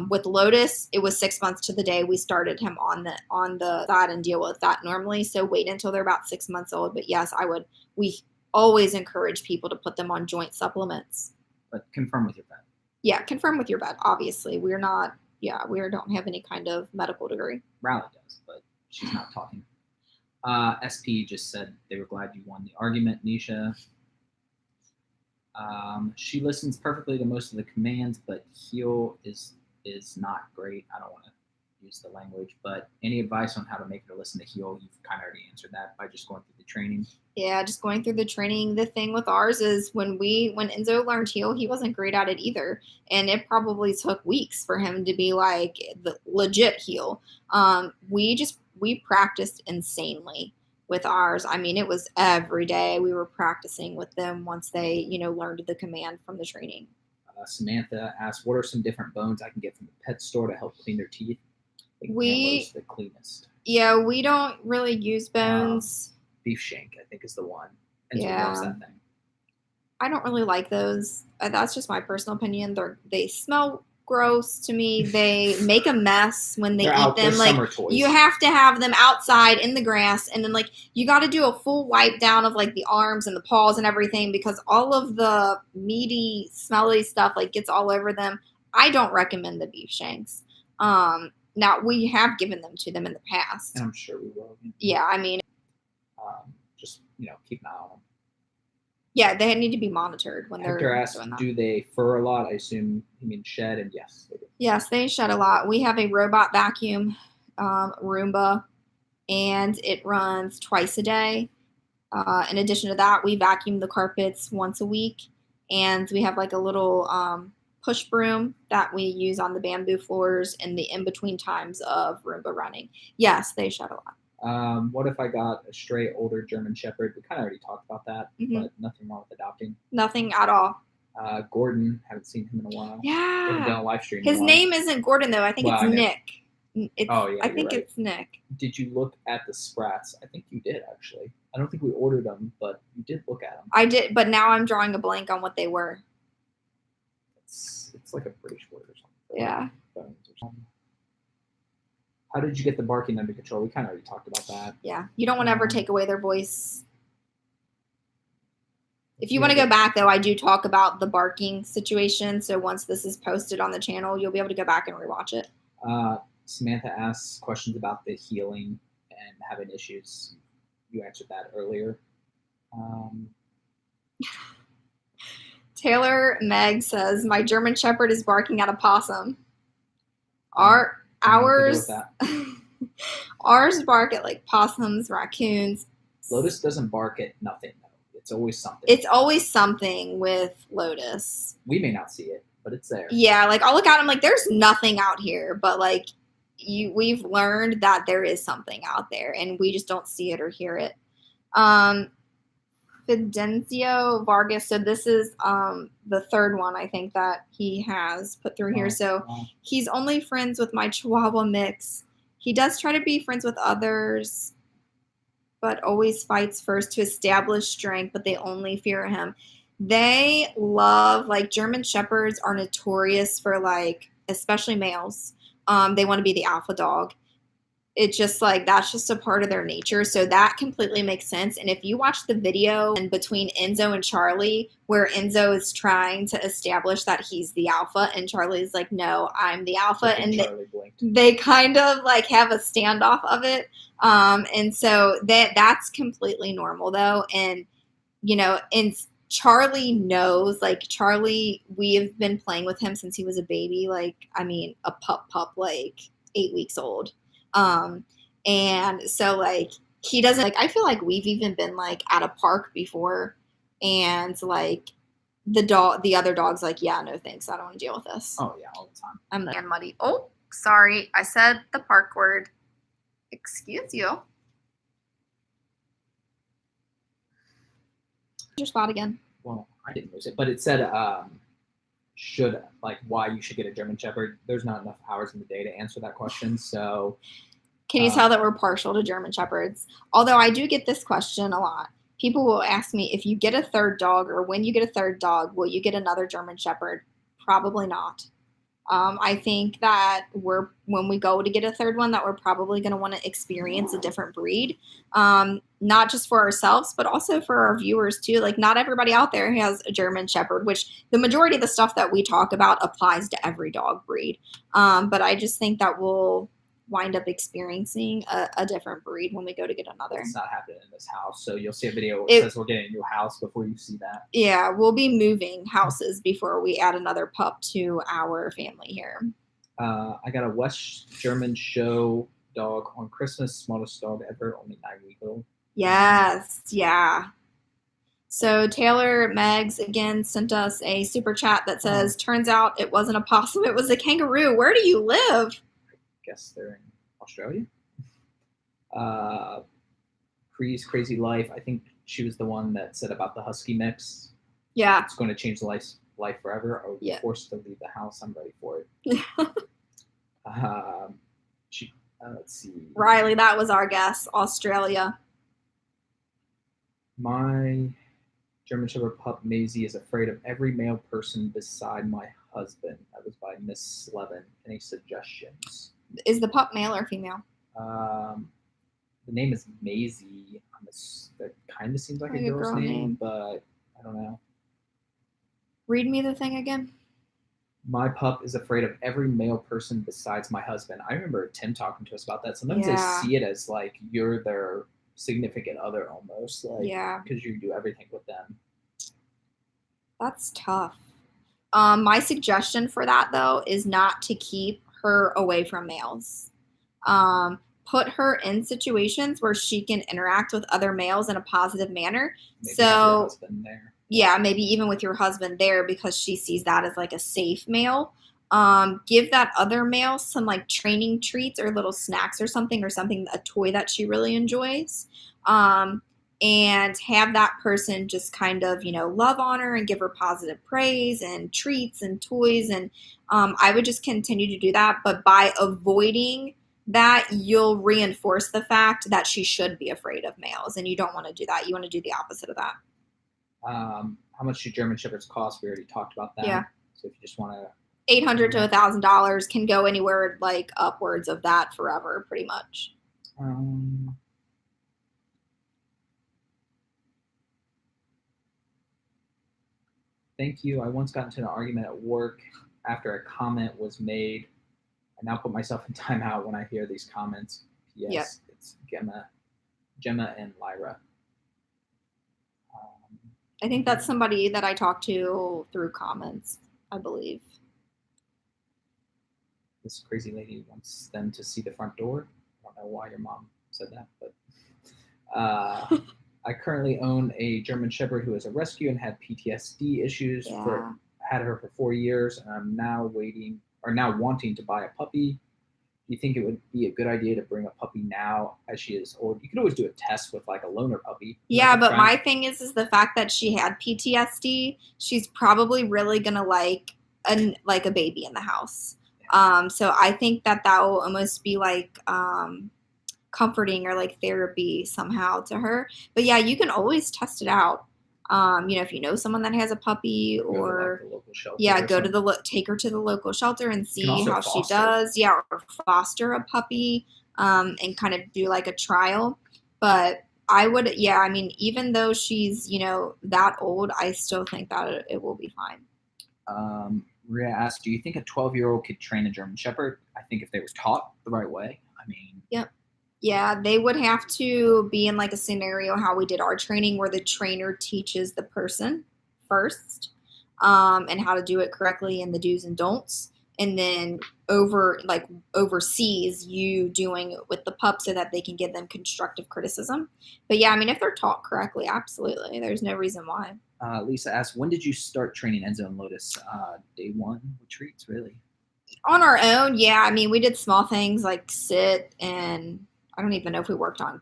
With Lotus, it was 6 months to the day we started him on that and deal with that normally. So wait until they're about 6 months old. But yes, we always encourage people to put them on joint supplements. But confirm with your vet. Yeah, confirm with your vet. Obviously, we don't have any kind of medical degree. Riley does, but she's not talking. SP just said they were glad you won the argument, Nisha. She listens perfectly to most of the commands, but heel is not great. I don't want to use the language, but any advice on how to make her listen to heel? You've kind of already answered that by just going through the training. Yeah, just going through the training. The thing with ours is when Enzo learned heel, he wasn't great at it either, and it probably took weeks for him to be like the legit heel. We practiced insanely with ours. I mean, it was every day we were practicing with them once they, learned the command from the training. Samantha asked, what are some different bones I can get from the pet store to help clean their teeth? Antler's the cleanest. Yeah, we don't really use bones. Beef shank, I think, is the one. And loves that thing. I don't really like those. That's just my personal opinion. They smell gross to me. They make a mess when they eat them. Like, you have to have them outside in the grass, and then you got to do a full wipe down of the arms and the paws and everything, because all of the meaty, smelly stuff gets all over them. I don't recommend the beef shanks. Now we have given them to them in the past, and I'm sure we will. Yeah, I mean, just keep an eye on them. Yeah, they need to be monitored when Hector asked, do they fur a lot? I assume you mean shed, and yes, they do. Yes, they shed a lot. We have a robot vacuum, Roomba, and it runs twice a day. In addition to that, we vacuum the carpets once a week, and we have a little push broom that we use on the bamboo floors in the in-between times of Roomba running. Yes, they shed a lot. What if I got a stray older German Shepherd? We kind of already talked about that, but nothing wrong with adopting. Nothing at all. Gordon, haven't seen him in a while. Yeah. Haven't done a live stream. His name isn't Gordon, though. I think it's Nick. I think it's Nick. Did you look at the sprats? I think you did, actually. I don't think we ordered them, but you did look at them. I did, but now I'm drawing a blank on what they were. It's like a British word or something. Yeah. How did you get the barking under control? We kind of already talked about that. Yeah. You don't want to ever take away their voice. If you want to go back, though, I do talk about the barking situation. So once this is posted on the channel, you'll be able to go back and rewatch it. Samantha asks questions about the healing and having issues. You answered that earlier. Taylor Meg says, my German Shepherd is barking at a possum. Ours bark at possums, raccoons. Lotus doesn't bark at nothing, though. It's always something. It's always something with Lotus. We may not see it, but it's there. Yeah, like I'll look out, I'm like, there's nothing out here, but like we've learned that there is something out there and we just don't see it or hear it. Fidencio Vargas. So this is the third one I think that he has put through here. So he's only friends with my Chihuahua mix. He does try to be friends with others, but always fights first to establish strength, but they only fear him. They love, like, German Shepherds are notorious for, like, especially males. They want to be the alpha dog. It's just like, that's just a part of their nature. So that completely makes sense. And if you watch the video between Enzo and Charlie, where Enzo is trying to establish that he's the alpha and Charlie's like, no, I'm the alpha. And they kind of like have a standoff of it. And so that's completely normal though. And, you know, and Charlie knows, like Charlie, we've been playing with him since he was a baby. Like, I mean, a pup, like 8 weeks old. And so like he doesn't, like, I feel like we've even been like at a park before and like the other dog's like, yeah, no thanks, I don't want to deal with this. Oh yeah, all the time. I'm the muddy. Oh, sorry, I said the park word. Excuse you. Your spot again. Well, I didn't lose it, but it said should, like, why you should get a German Shepherd. There's not enough hours in the day to answer that question, so can you tell that we're partial to German Shepherds? Although I do get this question a lot. People will ask me, if you get a third dog or when you get a third dog, will you get another German Shepherd? Probably not. I think that when we go to get a third one, that we're probably going to want to experience a different breed, not just for ourselves, but also for our viewers too. Like, not everybody out there has a German Shepherd, which the majority of the stuff that we talk about applies to every dog breed. But I just think that we'll wind up experiencing a different breed when we go to get another. It's not happening in this house, so you'll see a video that says we're getting a new house before you see that. Yeah, we'll be moving houses before we add another pup to our family here. I got a West German show dog on Christmas, smallest dog ever, only 9 weeks old. Yes, yeah. So Taylor Meggs again sent us a super chat that says, turns out it wasn't a possum, it was a kangaroo. Where do you live? Guess they're in Australia. Cree's Crazy Life. I think she was the one that said about the husky mix. Yeah. It's going to change life forever. I would be forced to leave the house. I'm ready for it. Let's see. Riley, that was our guess. Australia. My German Shepherd pup Maisie is afraid of every male person beside my husband. That was by Miss Slevin. Any suggestions? Is the pup male or female? The name is Maisie. That kind of seems like a girl's name, but I don't know. Read me the thing again. My pup is afraid of every male person besides my husband. I remember Tim talking to us about that. Sometimes they see it as like you're their significant other almost. Like, because you do everything with them. That's tough. My suggestion for that, though, is not to keep her away from males. Put her in situations where she can interact with other males in a positive manner. Maybe have your husband there. Yeah, maybe even with your husband there, because she sees that as like a safe male. Give that other male some like training treats or little snacks or something, a toy that she really enjoys. And have that person just kind of, love on her and give her positive praise and treats and toys. And I would just continue to do that. But by avoiding that, you'll reinforce the fact that she should be afraid of males. And you don't want to do that. You want to do the opposite of that. How much do German Shepherds cost? We already talked about that. Yeah. So if you just want to... $800 to $1,000, can go anywhere like upwards of that forever, pretty much. Thank you. I once got into an argument at work after a comment was made. I now put myself in timeout when I hear these comments. Yes, It's Gemma and Lyra. I think that's somebody that I talked to through comments, I believe. This crazy lady wants them to see the front door. I don't know why your mom said that, but I currently own a German Shepherd who is a rescue and had PTSD issues. Yeah. Had her for 4 years, and I'm now wanting to buy a puppy. Do you think it would be a good idea to bring a puppy now as she is old? You could always do a test with like a loaner puppy. Yeah, like but my thing is the fact that she had PTSD. She's probably really gonna like a baby in the house. So I think that will almost be like comforting or like therapy somehow to her. But yeah, you can always test it out. If you know someone that has a puppy, or take her to the local shelter and see how she does. Yeah, or foster a puppy and kind of do like a trial. But I would, yeah, I mean, even though she's, that old, I still think that it will be fine. Maria asked, do you think a 12-year-old could train a German Shepherd? I think if they were taught the right way. I mean, yep. Yeah, they would have to be in like a scenario how we did our training where the trainer teaches the person first and how to do it correctly and the do's and don'ts. And then oversees you doing it with the pup so that they can give them constructive criticism. But yeah, I mean, if they're taught correctly, absolutely. There's no reason why. Lisa asked, when did you start training Enzo and Lotus? Day one retreats, really? On our own, yeah. I mean, we did small things like sit, and I don't even know if we worked on,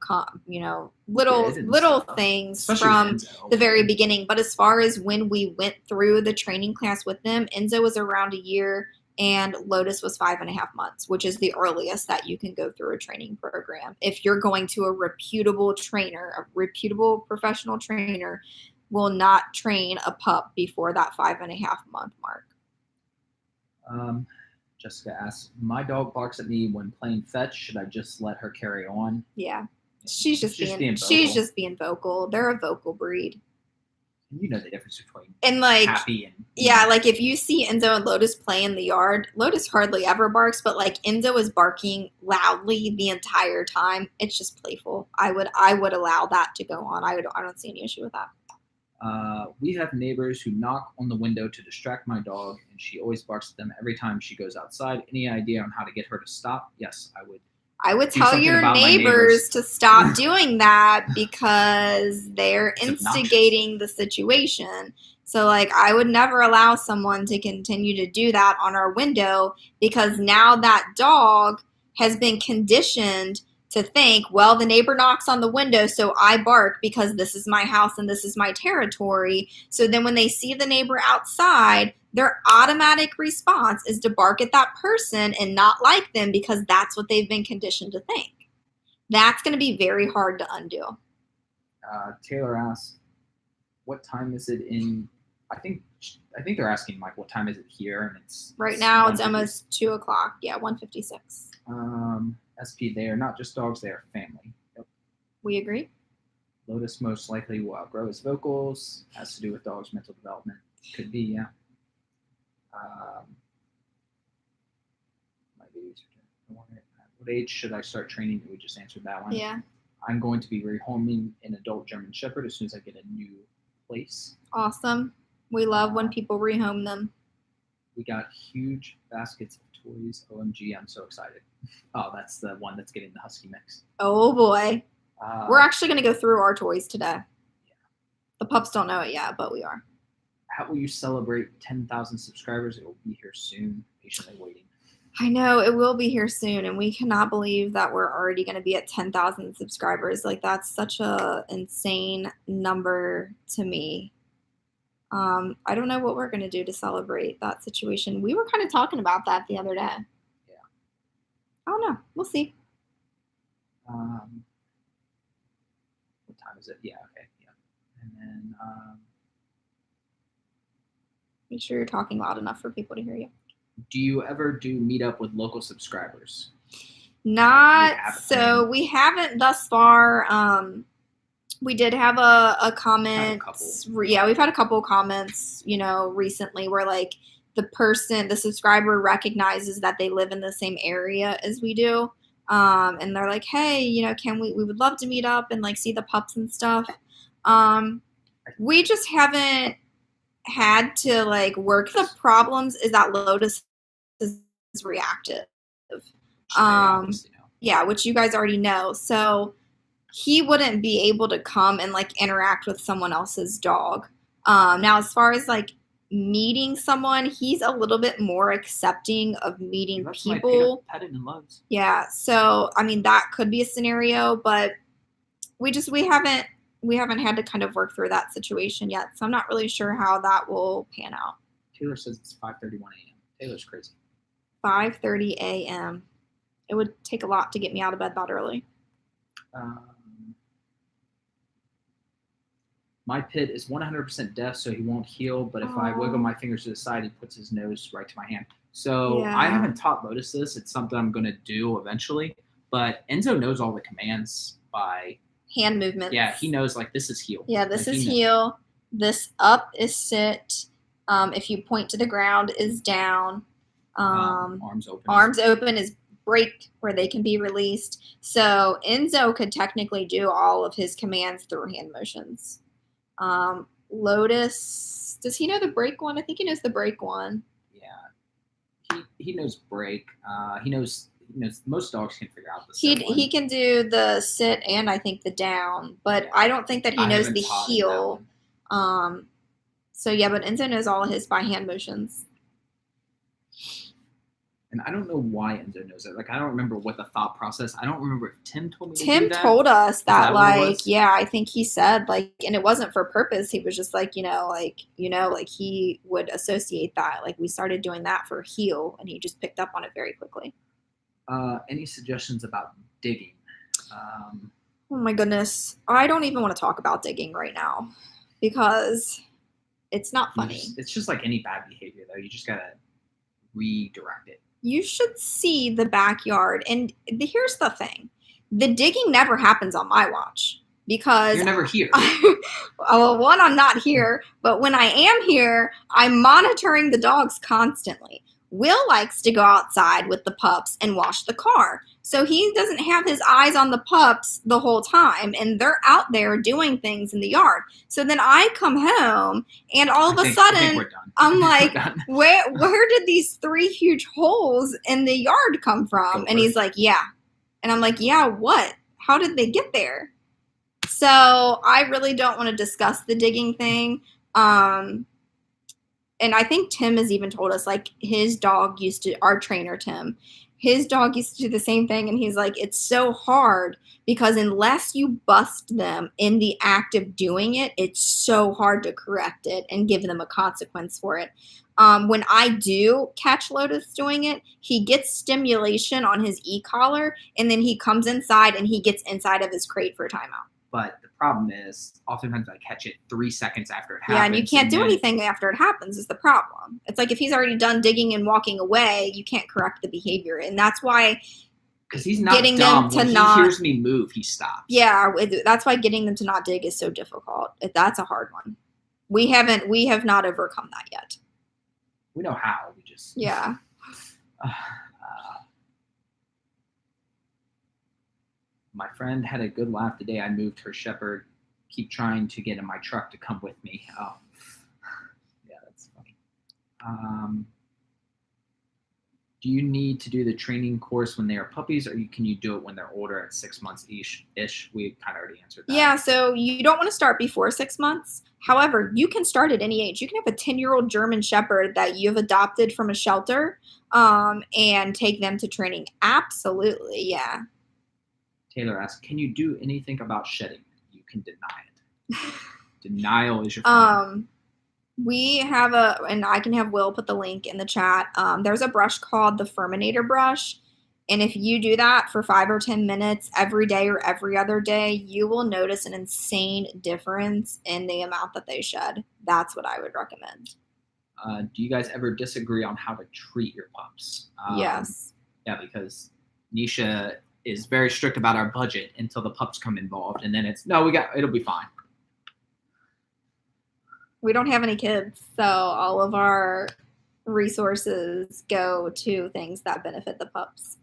little things from the very beginning. But as far as when we went through the training class with them, Enzo was around a year and Lotus was 5.5 months, which is the earliest that you can go through a training program. If you're going to a reputable trainer, a reputable professional trainer will not train a pup before that 5.5 month mark. Jessica asks, my dog barks at me when playing fetch. Should I just let her carry on? Yeah. She's just being vocal. They're a vocal breed. You know the difference between happy and like if you see Enzo and Lotus play in the yard, Lotus hardly ever barks, but like Enzo is barking loudly the entire time. It's just playful. I would allow that to go on. I don't see any issue with that. We have neighbors who knock on the window to distract my dog, and she always barks at them every time she goes outside. Any idea on how to get her to stop? Yes, I would. I would tell your neighbors to stop doing that because they're instigating the situation. So, like, I would never allow someone to continue to do that on our window because now that dog has been conditioned to think, well, the neighbor knocks on the window, so I bark because this is my house and this is my territory. So then when they see the neighbor outside, their automatic response is to bark at that person and not like them because that's what they've been conditioned to think. That's going to be very hard to undo. Taylor asks, what time is it in? I think they're asking, like, what time is it here? And it's now it's almost 2 o'clock. Yeah, 1:56. SP, they are not just dogs, they are family. Yep. We agree. Lotus most likely will outgrow his vocals. Has to do with dogs' mental development. Could be, yeah. What age should I start training? We just answered that one. Yeah. I'm going to be rehoming an adult German Shepherd as soon as I get a new place. Awesome. We love when people rehome them. We got huge baskets of toys. OMG, I'm so excited. Oh, that's the one that's getting the Husky mix. Oh, boy. We're actually going to go through our toys today. Yeah. The pups don't know it yet, but we are. How will you celebrate 10,000 subscribers? It will be here soon. Patiently waiting. I know. It will be here soon, and we cannot believe that we're already going to be at 10,000 subscribers. Like, that's such a insane number to me. I don't know what we're going to do to celebrate that situation. We were kind of talking about that the other day. Yeah. I don't know. We'll see. What time is it? Yeah, okay. Yeah. And then make sure you're talking loud enough for people to hear you. Do you ever do meetup with local subscribers? Not so. We haven't thus far. We did have a comment. Yeah, we've had a couple of comments, recently where like the subscriber recognizes that they live in the same area as we do. And they're like, hey, we would love to meet up and like see the pups and stuff. We just haven't had to like work. The problems is that Lotus is reactive. Yeah, which you guys already know. So he wouldn't be able to come and like interact with someone else's dog. Now, as far as like meeting someone, he's a little bit more accepting of meeting people. Pet it and loves. Yeah, so I mean that could be a scenario, but we haven't had to kind of work through that situation yet, so I'm not really sure how that will pan out. Taylor says it's 5:31 a.m. Taylor's crazy. 5:30 a.m. It would take a lot to get me out of bed that early. My pit is 100% deaf, so he won't heal. But if I wiggle my fingers to the side, he puts his nose right to my hand. So Yeah. I haven't taught Lotus this. It's something I'm going to do eventually. But Enzo knows all the commands by hand movements. Yeah, he knows like this is heel. Yeah, this is heel. This up is sit. If you point to the ground is down. Arms open. Arms open is break, where they can be released. So Enzo could technically do all of his commands through hand motions. Lotus, does he know the break one? I think he knows the break one. Yeah, he knows break. He knows most dogs can figure out the he can do the sit and I think the down, but I don't think that he knows the heel. So yeah, but Enzo knows all of his by hand motions. And I don't know why Enzo knows it. Like, I don't remember what the thought process. I don't remember if Tim told me. Tim told us that like, yeah, I think he said like, and it wasn't for purpose. He was just like, like he would associate that. Like we started doing that for heel, and he just picked up on it very quickly. Any suggestions about digging? Oh my goodness, I don't even want to talk about digging right now because it's not funny. It's just like any bad behavior, though. You just gotta redirect it. You should see the backyard. And here's the thing. The digging never happens on my watch because you're never here. Well, one, I'm not here, but when I am here, I'm monitoring the dogs constantly. Will likes to go outside with the pups and wash the car. So he doesn't have his eyes on the pups the whole time, and they're out there doing things in the yard. So then I come home, and all of a sudden, I'm like, where did these 3 huge holes in the yard come from? And he's like, yeah. And I'm like, yeah, what? How did they get there? So I really don't want to discuss the digging thing. And I think Tim has even told us, like, his dog used to, our trainer, Tim, his dog used to do the same thing. And he's like, it's so hard because unless you bust them in the act of doing it, it's so hard to correct it and give them a consequence for it. When I do catch Lotus doing it, he gets stimulation on his e-collar, and then he comes inside and he gets inside of his crate for a timeout. But the problem is, oftentimes I catch it 3 seconds after it happens. Yeah, and you can't do anything after it happens is the problem. It's like if he's already done digging and walking away, you can't correct the behavior. And that's why because he's not getting dumb. When he hears me move, he stops. Yeah, that's why getting them to not dig is so difficult. That's a hard one. We have not overcome that yet. We know how. We just yeah. My friend had a good laugh the day I moved her shepherd. Keep trying to get in my truck to come with me. Oh, yeah, that's funny. Do you need to do the training course when they are puppies, or can you do it when they're older at 6 months ish? We kind of already answered that. Yeah, so you don't want to start before 6 months. However, you can start at any age. You can have a 10-year-old German Shepherd that you've adopted from a shelter and take them to training. Absolutely, yeah. Taylor asks, can you do anything about shedding? You can deny it. Denial is your friend. We have and I can have Will put the link in the chat. There's a brush called the Furminator brush. And if you do that for 5 or 10 minutes every day or every other day, you will notice an insane difference in the amount that they shed. That's what I would recommend. Do you guys ever disagree on how to treat your pups? Yes. Yeah, because Nisha is very strict about our budget until the pups come involved. And then it'll be fine. We don't have any kids, so all of our resources go to things that benefit the pups.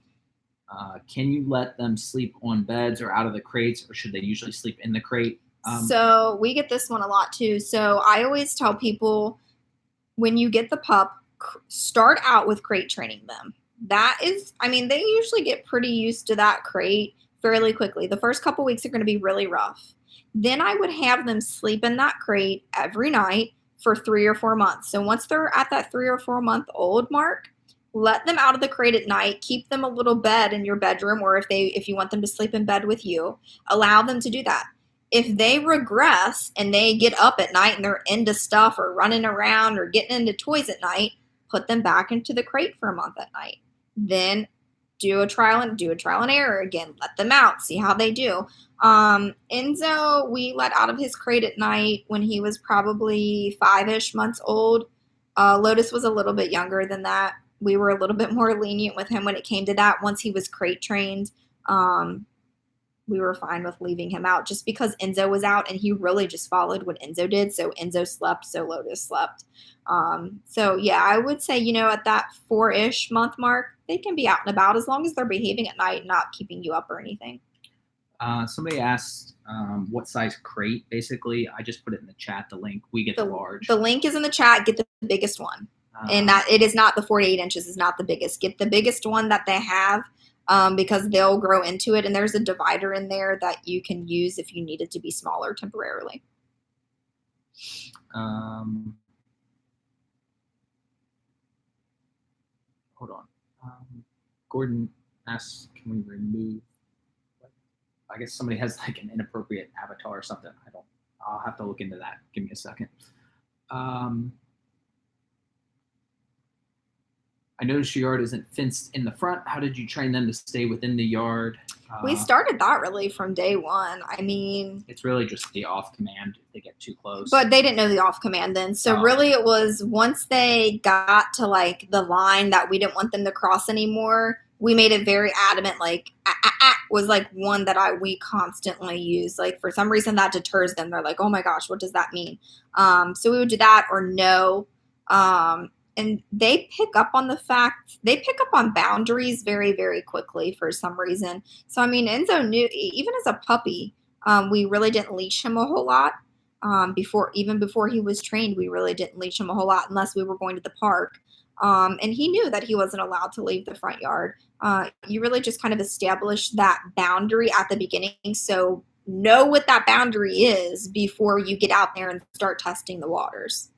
Can you let them sleep on beds or out of the crates, or should they usually sleep in the crate? So we get this one a lot too. So I always tell people, when you get the pup, start out with crate training them. That is, they usually get pretty used to that crate fairly quickly. The first couple weeks are going to be really rough. Then I would have them sleep in that crate every night for 3 or 4 months. So once they're at that 3 or 4 month old mark, let them out of the crate at night, keep them a little bed in your bedroom, or if you want them to sleep in bed with you, allow them to do that. If they regress and they get up at night and they're into stuff or running around or getting into toys at night, put them back into the crate for a month at night. Then do a trial and error again. Let them out, see how they do. Enzo, we let out of his crate at night when he was probably 5-ish months old. Lotus was a little bit younger than that. We were a little bit more lenient with him when it came to that. Once he was crate trained, we were fine with leaving him out just because Enzo was out and he really just followed what Enzo did. So Enzo slept, so Lotus slept. So yeah, I would say, at that 4-ish month mark, they can be out and about as long as they're behaving at night and not keeping you up or anything. Somebody asked what size crate. Basically, I just put it in the chat, the link. We get the large. The link is in the chat. Get the biggest one. And that it is not the 48 inches is not the biggest. Get the biggest one that they have because they'll grow into it. And there's a divider in there that you can use if you need it to be smaller temporarily. Hold on. Gordon asks, can we remove? I guess somebody has like an inappropriate avatar or something. I'll have to look into that. Give me a second. I noticed your yard isn't fenced in the front. How did you train them to stay within the yard? We started that really from day one. I mean, it's really just the off command if they get too close. But they didn't know the off command then. So really it was once they got to like the line that we didn't want them to cross anymore, we made it very adamant, like was like one that we constantly use. Like for some reason that deters them. They're like, oh my gosh, what does that mean? So we would do that or no. And they pick up on boundaries very, very quickly for some reason. So, I mean, Enzo knew, even as a puppy, we really didn't leash him a whole lot. Before he was trained, we really didn't leash him a whole lot unless we were going to the park. And he knew that he wasn't allowed to leave the front yard. You really just kind of establish that boundary at the beginning. So know what that boundary is before you get out there and start testing the waters.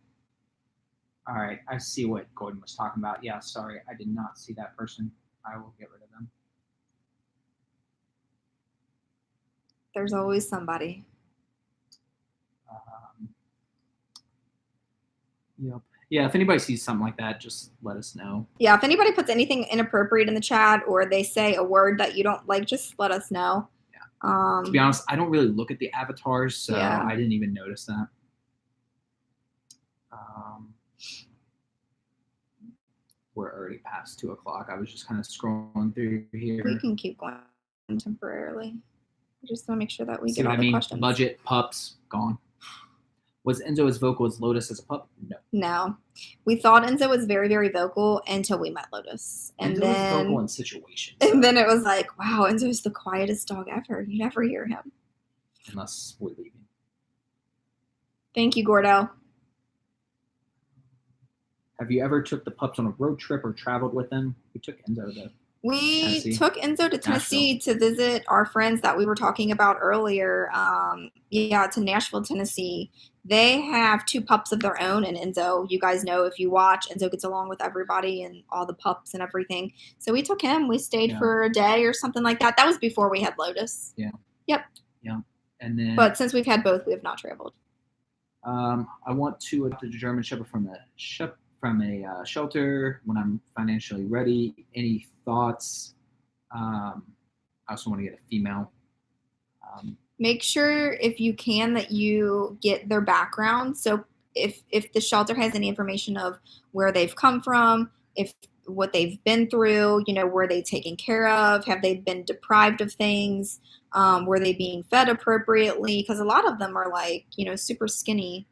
All right, I see what Gordon was talking about. Yeah, sorry, I did not see that person. I will get rid of them. There's always somebody. Yep. Yeah, if anybody sees something like that, just let us know. Yeah, if anybody puts anything inappropriate in the chat or they say a word that you don't like, just let us know. Yeah. To be honest, I don't really look at the avatars, so yeah. I didn't even notice that. We're already past 2 o'clock. I was just kind of scrolling through here. We can keep going temporarily. I just want to make sure that we get all the questions. Budget, pups, gone. Was Enzo as vocal as Lotus as a pup? No. No. We thought Enzo was very, very vocal until we met Lotus. And Enzo was vocal in situations. And then it was like, wow, Enzo's the quietest dog ever. You never hear him. Unless we're leaving. Thank you, Gordo. Have you ever took the pups on a road trip or traveled with them? We took Enzo to Tennessee. Took Enzo to Tennessee to visit our friends that we were talking about earlier. To Nashville, Tennessee. They have 2 pups of their own, and Enzo, you guys know if you watch, Enzo gets along with everybody and all the pups and everything. So we took him. We stayed for a day or something like that. That was before we had Lotus. Yeah. Yep. Yeah. And then. But since we've had both, we have not traveled. I want to adopt a German Shepherd from a shelter when I'm financially ready. Any thoughts? I also want to get a female. Make sure if you can that you get their background. So if the shelter has any information of where they've come from, what they've been through, were they taken care of? Have they been deprived of things? Were they being fed appropriately? Because a lot of them are like, super skinny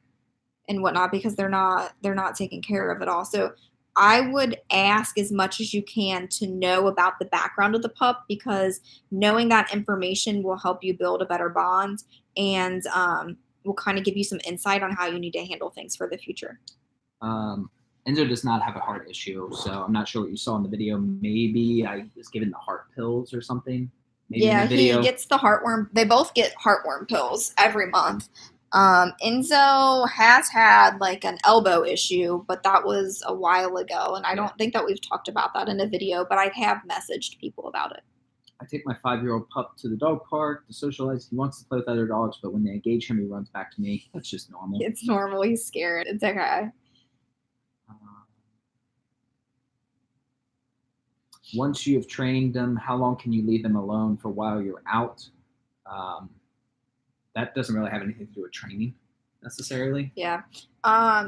and whatnot because they're not taken care of at all. So I would ask as much as you can to know about the background of the pup because knowing that information will help you build a better bond and will kind of give you some insight on how you need to handle things for the future. Enzo does not have a heart issue, so I'm not sure what you saw in the video. Maybe I was given the heart pills or something. Maybe in Yeah, the video. he gets the heartworm. They both get heartworm pills every month. Enzo has had like an elbow issue, but that was a while ago, and I don't think that we've talked about that in a video, but I have messaged people about it. I take my 5-year-old pup to the dog park to socialize. He wants to play with other dogs, but when they engage him, he runs back to me. That's just normal. It's normal. He's scared. It's okay. Once you have trained them, how long can you leave them alone for while you're out? That doesn't really have anything to do with training necessarily. Yeah.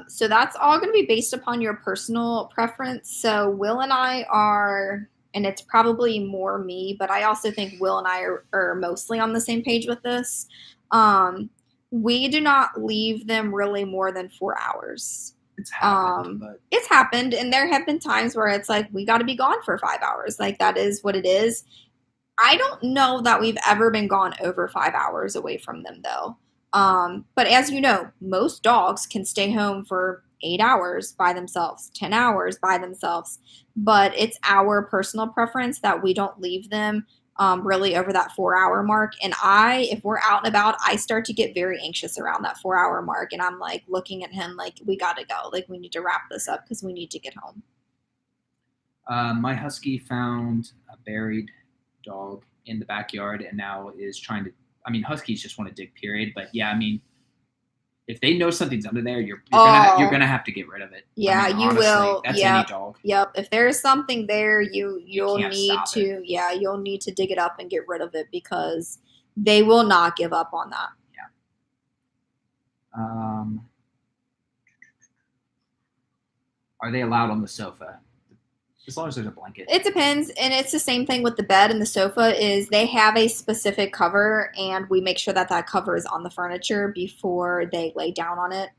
So that's all going to be based upon your personal preference. So Will and I are, and it's probably more me, but I also think Will and I are mostly on the same page with this. We do not leave them really more than 4 hours. It's happened, it's happened, and there have been times where it's like we got to be gone for 5 hours. Like that is what it is. I don't know that we've ever been gone over 5 hours away from them, though. But as you know, most dogs can stay home for 8 hours by themselves, 10 hours by themselves. But it's our personal preference that we don't leave them really over that 4-hour mark. And if we're out and about, I start to get very anxious around that 4-hour mark. And I'm like looking at him like, we got to go. Like, we need to wrap this up because we need to get home. My husky found a buried dog in the backyard and now is trying to, huskies just want to dig, period. But yeah, if they know something's under there, you're gonna have to get rid of it. Yeah, you honestly, will. That's any dog. Yep. If there's something there, you'll need to you'll need to dig it up and get rid of it because they will not give up on that. Yeah. Are they allowed on the sofa? As long as there's a blanket. It depends, and it's the same thing with the bed and the sofa is they have a specific cover, and we make sure that cover is on the furniture before they lay down on it.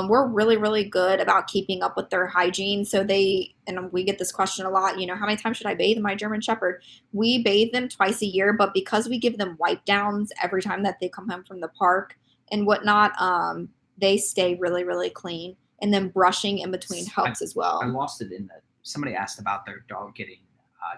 We're really, really good about keeping up with their hygiene. So and we get this question a lot, how many times should I bathe my German Shepherd? We bathe them twice a year, but because we give them wipe downs every time that they come home from the park and whatnot, they stay really, really clean. And then brushing in between helps as well. I lost it in that. Somebody asked about their dog getting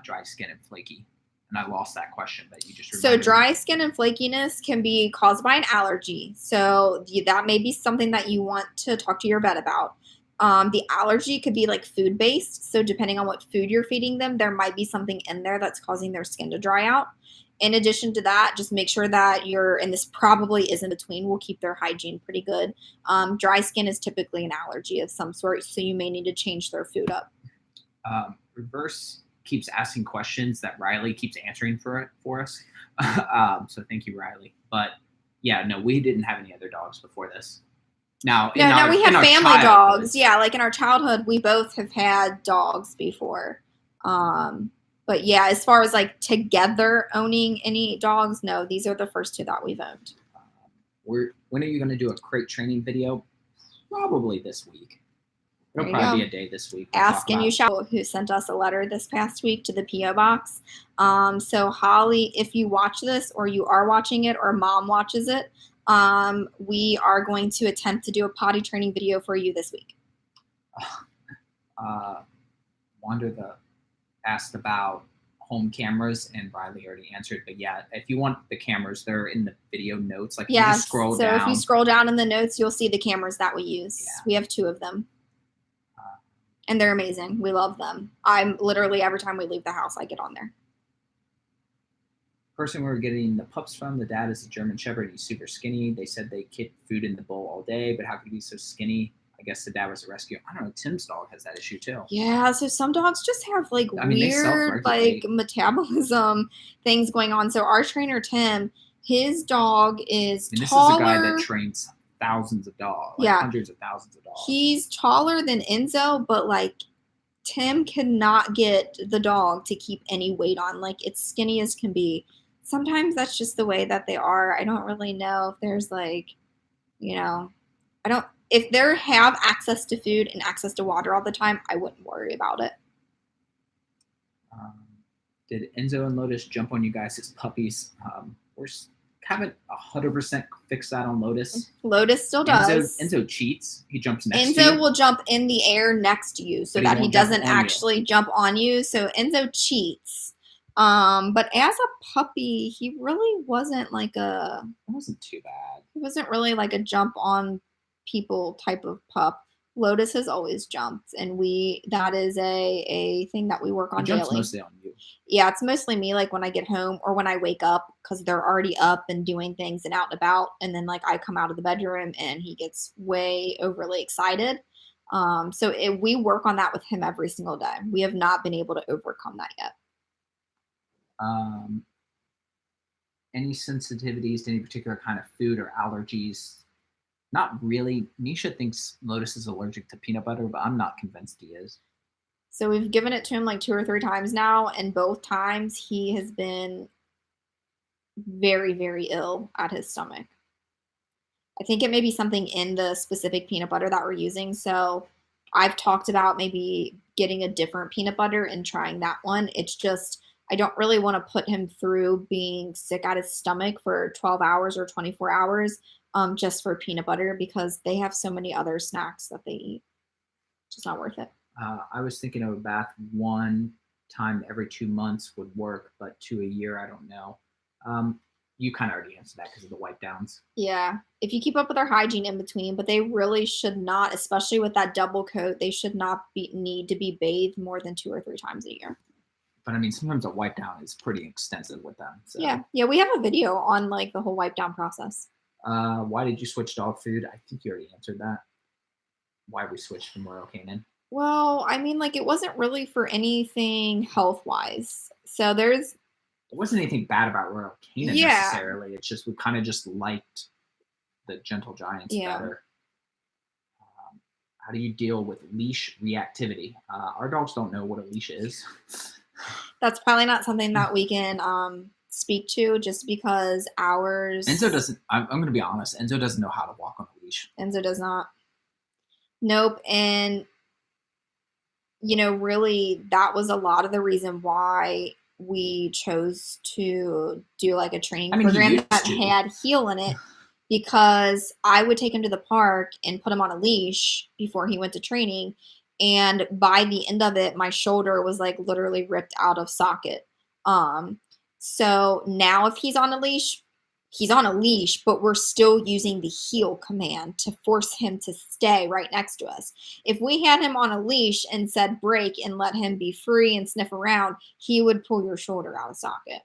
dry skin and flaky, and I lost that question, but you just reminded me. So dry skin and flakiness can be caused by an allergy. So that may be something that you want to talk to your vet about. The allergy could be like food-based. So depending on what food you're feeding them, there might be something in there that's causing their skin to dry out. In addition to that, just make sure that and this probably is in between, will keep their hygiene pretty good. Dry skin is typically an allergy of some sort, so you may need to change their food up. Reverse keeps asking questions that Riley keeps answering for us. So thank you, Riley. But yeah, no, we didn't have any other dogs before this. Now we have family dogs. Yeah, like in our childhood, we both have had dogs before. But yeah, as far as like together owning any dogs, no, these are the first 2 that we've owned. When are you going to do a crate training video? Probably this week. It'll probably be a day this week. Ask and you shall, who sent us a letter this past week to the P.O. box. So Holly, if you watch this or you are watching it or mom watches it, we are going to attempt to do a potty training video for you this week. Wanda asked about home cameras, and Riley already answered. But yeah, if you want the cameras, they're in the video notes. Like, you just scroll down. So if you scroll down in the notes, you'll see the cameras that we use. Yeah. We have 2 of them. And they're amazing. We love them. I'm literally, every time we leave the house, I get on there. Person we were getting the pups from, the dad is a German Shepherd. He's super skinny. They said they keep food in the bowl all day, but how could he be so skinny? I guess the dad was a rescue. I don't know. Tim's dog has that issue too. Yeah. So some dogs just have like weird like metabolism things going on. So our trainer, Tim, his dog is taller. This is a guy that trains thousands of dogs, hundreds of thousands of dogs. He's taller than Enzo, but like Tim cannot get the dog to keep any weight on. Like, it's skinny as can be. Sometimes that's just the way that they are. I don't really know if there's like, if they have access to food and access to water all the time, I wouldn't worry about it. Did Enzo and Lotus jump on you guys as puppies? We're haven't 100% fixed that on Lotus. Lotus still does. Enzo cheats. He jumps next to you. Enzo will jump in the air next to you so that he doesn't actually jump on you. So Enzo cheats. But as a puppy, he really wasn't like It wasn't too bad. he wasn't really like a jump on people type of pup. Lotus has always jumped, and that is a thing that we work He on jumps daily. mostly on you. Yeah, it's mostly me, like, when I get home or when I wake up because they're already up and doing things and out and about, and then, like, I come out of the bedroom and he gets way overly excited. We work on that with him every single day. We have not been able to overcome that yet. Um, any sensitivities to any particular kind of food or allergies? Not really. Nisha thinks Lotus is allergic to peanut butter, but I'm not convinced he is. So we've given it to him, like, 2 or 3 times now, and both times he has been very, very ill at his stomach. I think it may be something in the specific peanut butter that we're using. So I've talked about maybe getting a different peanut butter and trying that one. It's just, I don't really want to put him through being sick at his stomach for 12 hours or 24 hours just for peanut butter because they have so many other snacks that they eat. It's just not worth it. I was thinking of a bath 1 time every 2 months would work, but 2 a year, I don't know. You kind of already answered that because of the wipe downs. Yeah. If you keep up with our hygiene in between, but they really should not, especially with that double coat, they should not need to be bathed more than 2 or 3 times a year. But I mean, sometimes a wipe down is pretty extensive with them. So. Yeah, we have a video on like the whole wipe down process. Why did you switch dog food? I think you already answered that. Why we switched from Royal Canin? Well, I mean, like it wasn't really for anything health wise. So there's There wasn't anything bad about Royal Canin necessarily. It's just we kind of just liked the Gentle Giants better. How do you deal with leash reactivity? Our dogs don't know what a leash is. That's probably not something that we can speak to just because ours. Enzo doesn't. I'm going to be honest. Enzo doesn't know how to walk on a leash. Enzo does not. Nope. And, really, that was a lot of the reason why we chose to do like a training program that had heel in it. Because I would take him to the park and put him on a leash before he went to training. And by the end of it, my shoulder was like literally ripped out of socket. So now if he's on a leash, but we're still using the heel command to force him to stay right next to us. If we had him on a leash and said break and let him be free and sniff around, he would pull your shoulder out of socket.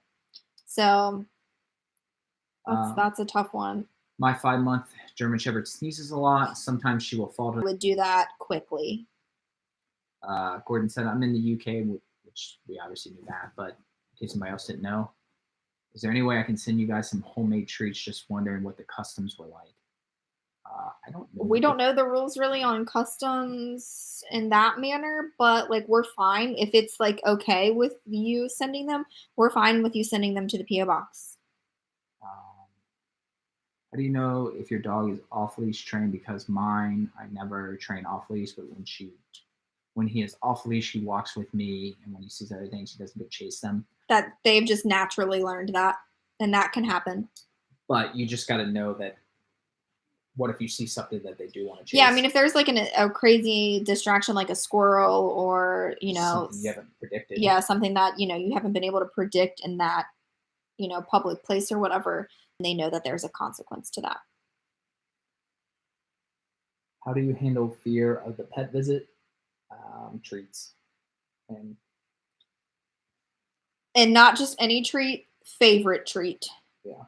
So that's a tough one. My 5-month German Shepherd sneezes a lot. Sometimes she will fall to. Would do that quickly. Gordon said, I'm in the UK, which we obviously knew that, but in case somebody else didn't know, is there any way I can send you guys some homemade treats? Just wondering what the customs were like. I don't know. We don't know the rules really on customs in that manner, but like we're fine. If it's like okay with you sending them, we're fine with you sending them to the PO box. How do you know if your dog is off-leash trained? Because mine, I never train off-leash, but when he is off-leash, he walks with me, and when he sees other things, he doesn't go chase them. That they've just naturally learned that, and that can happen. But you just got to know that. What if you see something that they do want to chase? Yeah, I mean, if there's like a crazy distraction, like a squirrel, or something you haven't predicted. Yeah, something that you haven't been able to predict in that public place or whatever. They know that there's a consequence to that. How do you handle fear of the pet visit? Treats. And not just any treat, favorite treat. Yeah.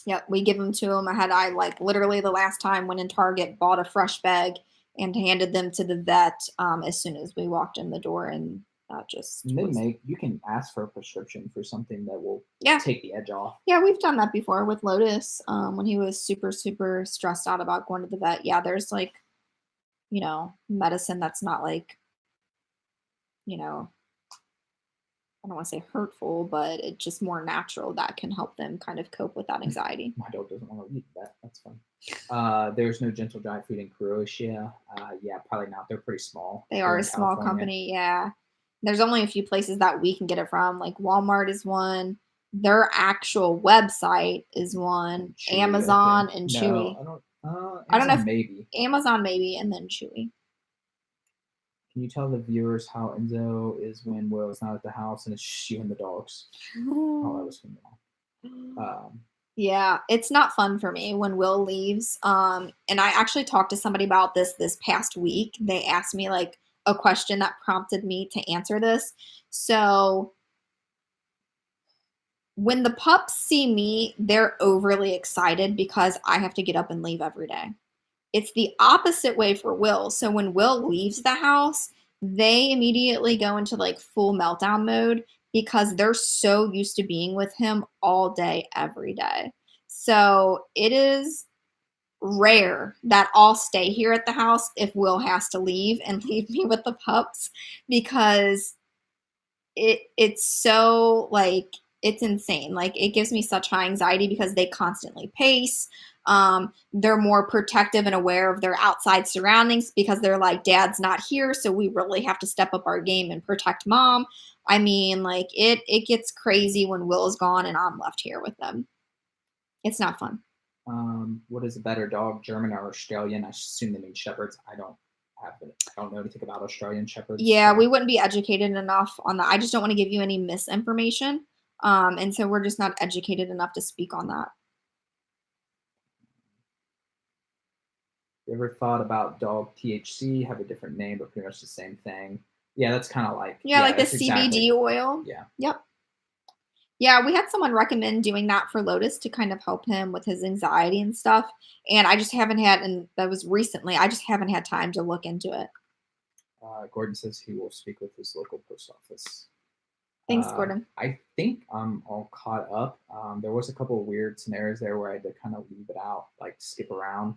Yep, we give them to them. I like literally the last time went in Target, bought a fresh bag and handed them to the vet as soon as we walked in the door, and that just you can ask for a prescription for something that will take the edge off. Yeah, we've done that before with Lotus when he was super, super stressed out about going to the vet. Yeah, there's like, medicine that's not like, I don't want to say hurtful, but it's just more natural that can help them kind of cope with that anxiety. My dog doesn't want to eat that. That's fun. There's no Gentle Giant food in Croatia. Yeah, probably not. They're pretty small. They are a small company. Yeah. There's only a few places that we can get it from. Like Walmart is one. Their actual website is one. Chewy, Amazon and Chewy. I don't know. Maybe. Amazon maybe, and then Chewy. Can you tell the viewers how Enzo is when Will is not at the house and it's just you and the dogs? Oh, that was phenomenal. Yeah, it's not fun for me when Will leaves. And I actually talked to somebody about this past week. They asked me like a question that prompted me to answer this. So when the pups see me, they're overly excited because I have to get up and leave every day. It's the opposite way for Will. So when Will leaves the house, they immediately go into like full meltdown mode because they're so used to being with him all day, every day. So it is rare that I'll stay here at the house if Will has to leave and leave me with the pups because it's so like it's insane. Like it gives me such high anxiety because they constantly pace. They're more protective and aware of their outside surroundings because they're like, dad's not here, so we really have to step up our game and protect mom. I mean, like it gets crazy when Will is gone and I'm left here with them. It's not fun. What is a better dog, German or Australian? I assume they mean shepherds. I don't know anything about Australian shepherds. Yeah, so. we wouldn't be educated enough on that. I just don't want to give you any misinformation. And so we're just not educated enough to speak on that. You ever thought about dog THC? Have a different name, but pretty much the same thing. Yeah, that's kind of like like the that's CBD oil. Yeah. Yep. Yeah, we had someone recommend doing that for Lotus to kind of help him with his anxiety and stuff. And I just haven't had, and that was recently, I just haven't had time to look into it. Gordon says he will speak with his local post office. Thanks, Gordon. I think I'm all caught up. There was a couple of weird scenarios there where I had to kind of leave it out, like skip around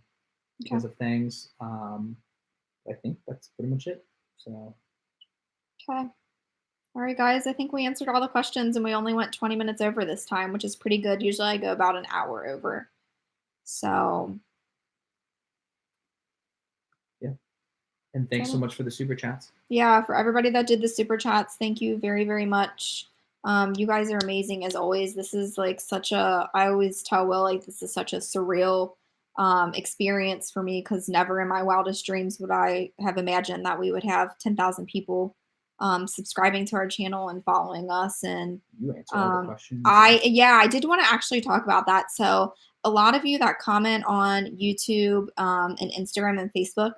because of things. I think that's pretty much it. So. Okay. All right, guys. I think we answered all the questions and we only went 20 minutes over this time, which is pretty good. Usually I go about an hour over. So. Yeah. And thanks so much for the super chats. Yeah, for everybody that did the super chats, thank you very, very much. You guys are amazing as always. This is like such a, I always tell Will, like, this is such a surreal experience for me because never in my wildest dreams would I have imagined that we would have 10,000 people subscribing to our channel and following us. And you answered all the questions. I did want to actually talk about that. So a lot of you that comment on YouTube and Instagram and Facebook,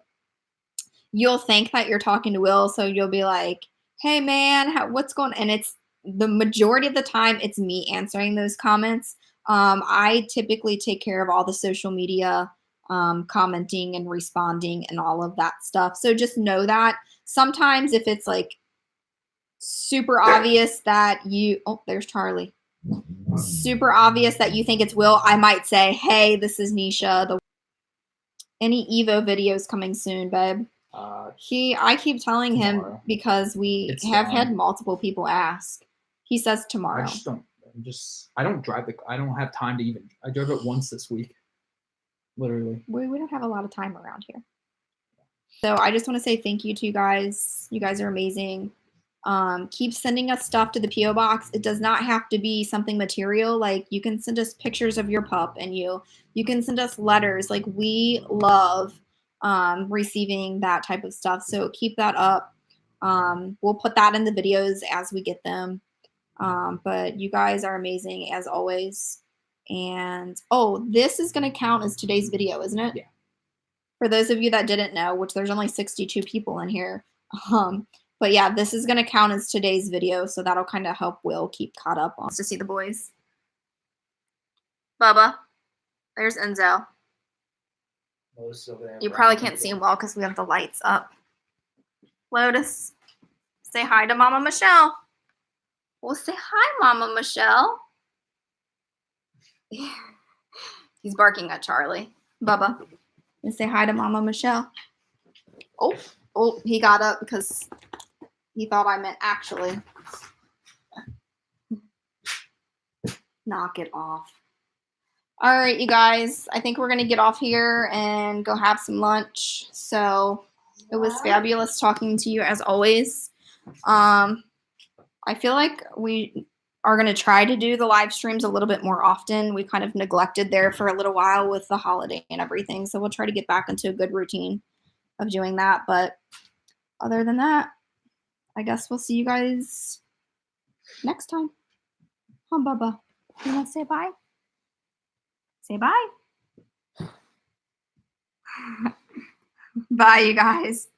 you'll think that you're talking to Will, so you'll be like, hey man, what's going on? And it's the majority of the time it's me answering those comments. I typically take care of all the social media commenting and responding and all of that stuff. So just know that sometimes if it's like super obvious that you, oh, there's Charlie. Super obvious that you think it's Will, I might say, hey, this is Nisha. Any Evo videos coming soon, babe? I keep telling tomorrow. him because we have had multiple people ask. He says tomorrow. I don't drive I don't have time to even, I drove it once this week. Literally. We don't have a lot of time around here. So I just want to say thank you to you guys. You guys are amazing. Keep sending us stuff to the P.O. box. It does not have to be something material. Like you can send us pictures of your pup and you can send us letters. Like we love receiving that type of stuff. So keep that up. We'll put that in the videos as we get them. But you guys are amazing as always. And oh, this is going to count as today's video, isn't it? Yeah. For those of you that didn't know, which there's only 62 people in here. But yeah, this is going to count as today's video, so that'll kind of help Will keep caught up on to see the boys. Bubba, there's Enzo. You probably can't see him well because we have the lights up. Lotus, say hi to Mama Michelle. Well, say hi, Mama Michelle. He's barking at Charlie. Bubba, and say hi to Mama Michelle. Oh, he got up because he thought I meant actually. Knock it off. All right, you guys. I think we're going to get off here and go have some lunch. So it was fabulous talking to you as always. I feel like we are going to try to do the live streams a little bit more often. We kind of neglected there for a little while with the holiday and everything. So we'll try to get back into a good routine of doing that. But other than that, I guess we'll see you guys next time. Huh, Bubba? You want to say bye? Say bye. Bye, you guys.